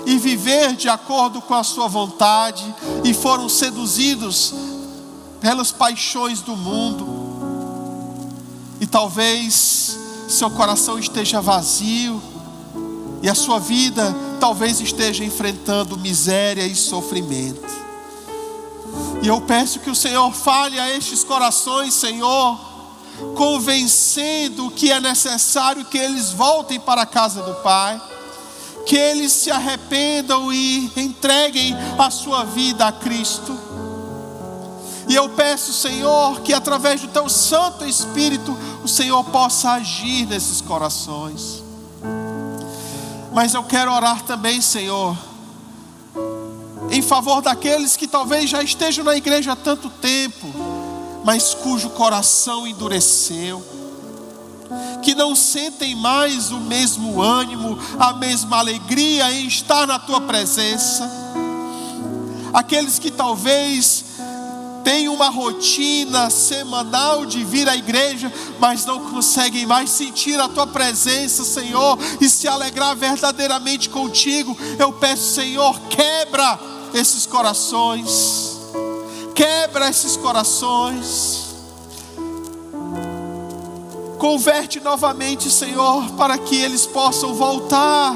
e viver de acordo com a sua vontade e foram seduzidos pelas paixões do mundo. E talvez seu coração esteja vazio e a sua vida talvez esteja enfrentando miséria e sofrimento. E eu peço que o Senhor fale a estes corações, Senhor, convencendo que é necessário que eles voltem para a casa do Pai, que eles se arrependam e entreguem a sua vida a Cristo. E eu peço, Senhor, que através do Teu Santo Espírito, o Senhor possa agir nesses corações. Mas eu quero orar também, Senhor, em favor daqueles que talvez já estejam na igreja há tanto tempo, mas cujo coração endureceu, que não sentem mais o mesmo ânimo, a mesma alegria em estar na Tua presença. Aqueles que talvez têm uma rotina semanal de vir à igreja, mas não conseguem mais sentir a Tua presença, Senhor, e se alegrar verdadeiramente contigo. Eu peço, Senhor, quebra esses corações, quebra esses corações, converte novamente, Senhor, para que eles possam voltar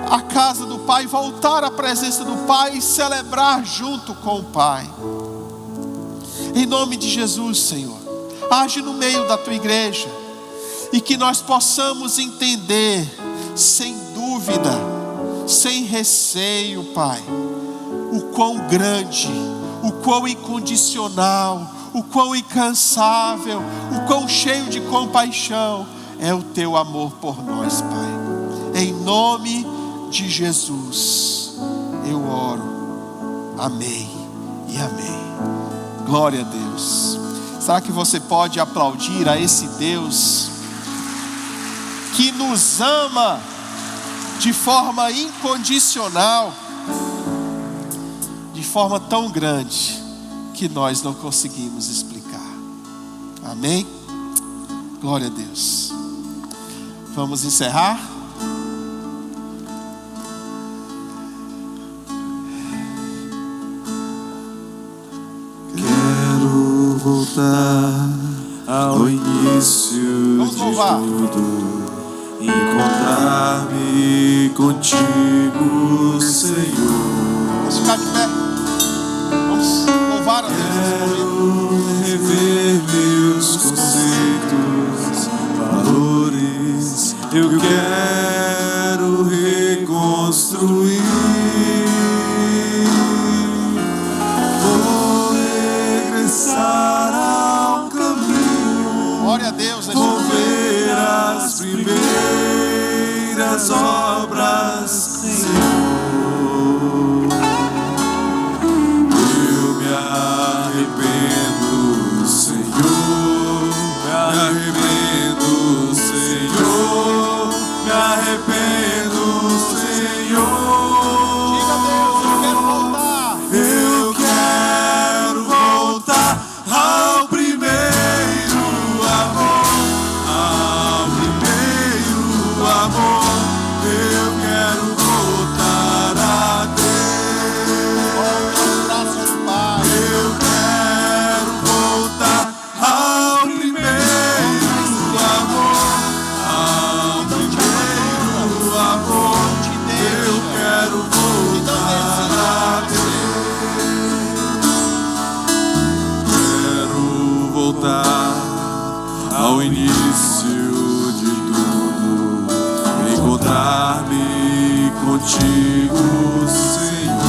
à casa do Pai, voltar à presença do Pai e celebrar junto com o Pai. Em nome de Jesus, Senhor, age no meio da Tua igreja, e que nós possamos entender, sem dúvida, sem receio, Pai, o quão grande, o quão incondicional, o quão incansável, o quão cheio de compaixão é o Teu amor por nós, Pai. Em nome de Jesus eu oro. Amém e amém. Glória a Deus. Será que você pode aplaudir a esse Deus que nos ama de forma incondicional, de forma tão grande que nós não conseguimos explicar? Amém? Glória a Deus. Vamos encerrar? Quero voltar ao início Vamos de louvar. tudo, encontrar-me contigo, Senhor. Vamos ficar de pé. Vamos louvar a Deus nesse momento. Rever meus conceitos, valores, eu quero reconstruir. Vou regressar ao caminho, Glória a Deus nesse vou momento. ver as primeiras obras, Senhor. Arrependo, Senhor, me arrependo, Senhor, me arrependo, Senhor. Diga a Deus, eu quero voltar. Eu quero voltar ao primeiro amor, ao primeiro amor. Eu quero voltar a Deus. Volta aos braços do Pai. Eu quero voltar ao primeiro amor, ao primeiro amor. Eu quero voltar a Deus. Quero voltar ao início de tudo, encontrar-me contigo, Senhor.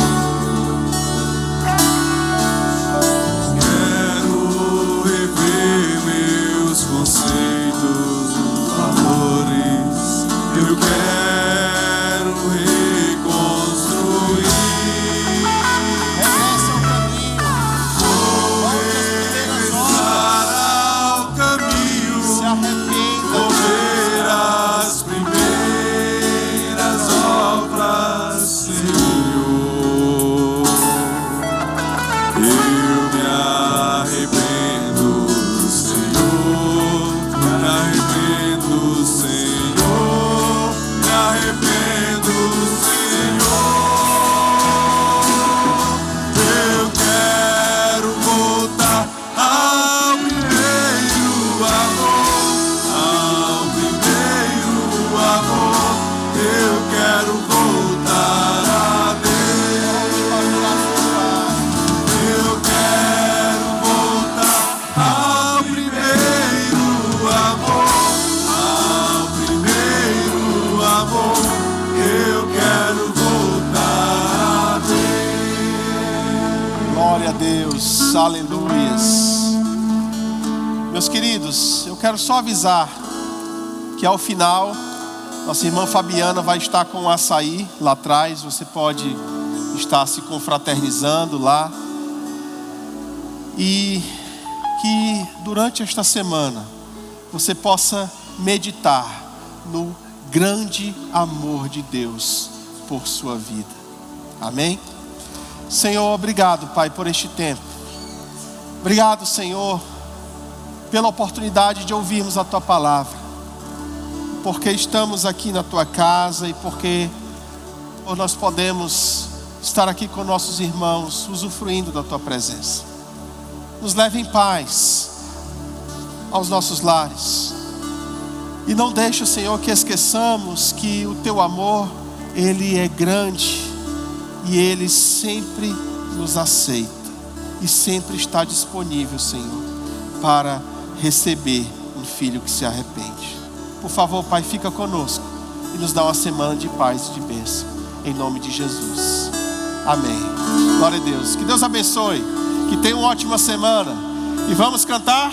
Quero rever meus conceitos, valores. Eu quero reconstruir. Regressa ao caminho. Volte às primeiras obras. Regressar ao caminho, Se arrependa. vou ver as primeiras obras, Senhor. aleluias. Meus queridos, eu quero só avisar que ao final, nossa irmã Fabiana vai estar com o açaí lá atrás. Você pode estar se confraternizando lá. E que durante esta semana você possa meditar no grande amor de Deus por sua vida. Amém? Senhor, obrigado, Pai, por este tempo. Obrigado, Senhor, pela oportunidade de ouvirmos a Tua palavra. Porque estamos aqui na Tua casa e porque nós podemos estar aqui com nossos irmãos, usufruindo da Tua presença. Nos leve em paz aos nossos lares. E não deixe, Senhor, que esqueçamos que o Teu amor, Ele é grande e Ele sempre nos aceita e sempre está disponível, Senhor, para receber um filho que se arrepende. Por favor, Pai, fica conosco e nos dá uma semana de paz e de bênção, em nome de Jesus. Amém. Glória a Deus. Que Deus abençoe, que tenha uma ótima semana. E vamos cantar?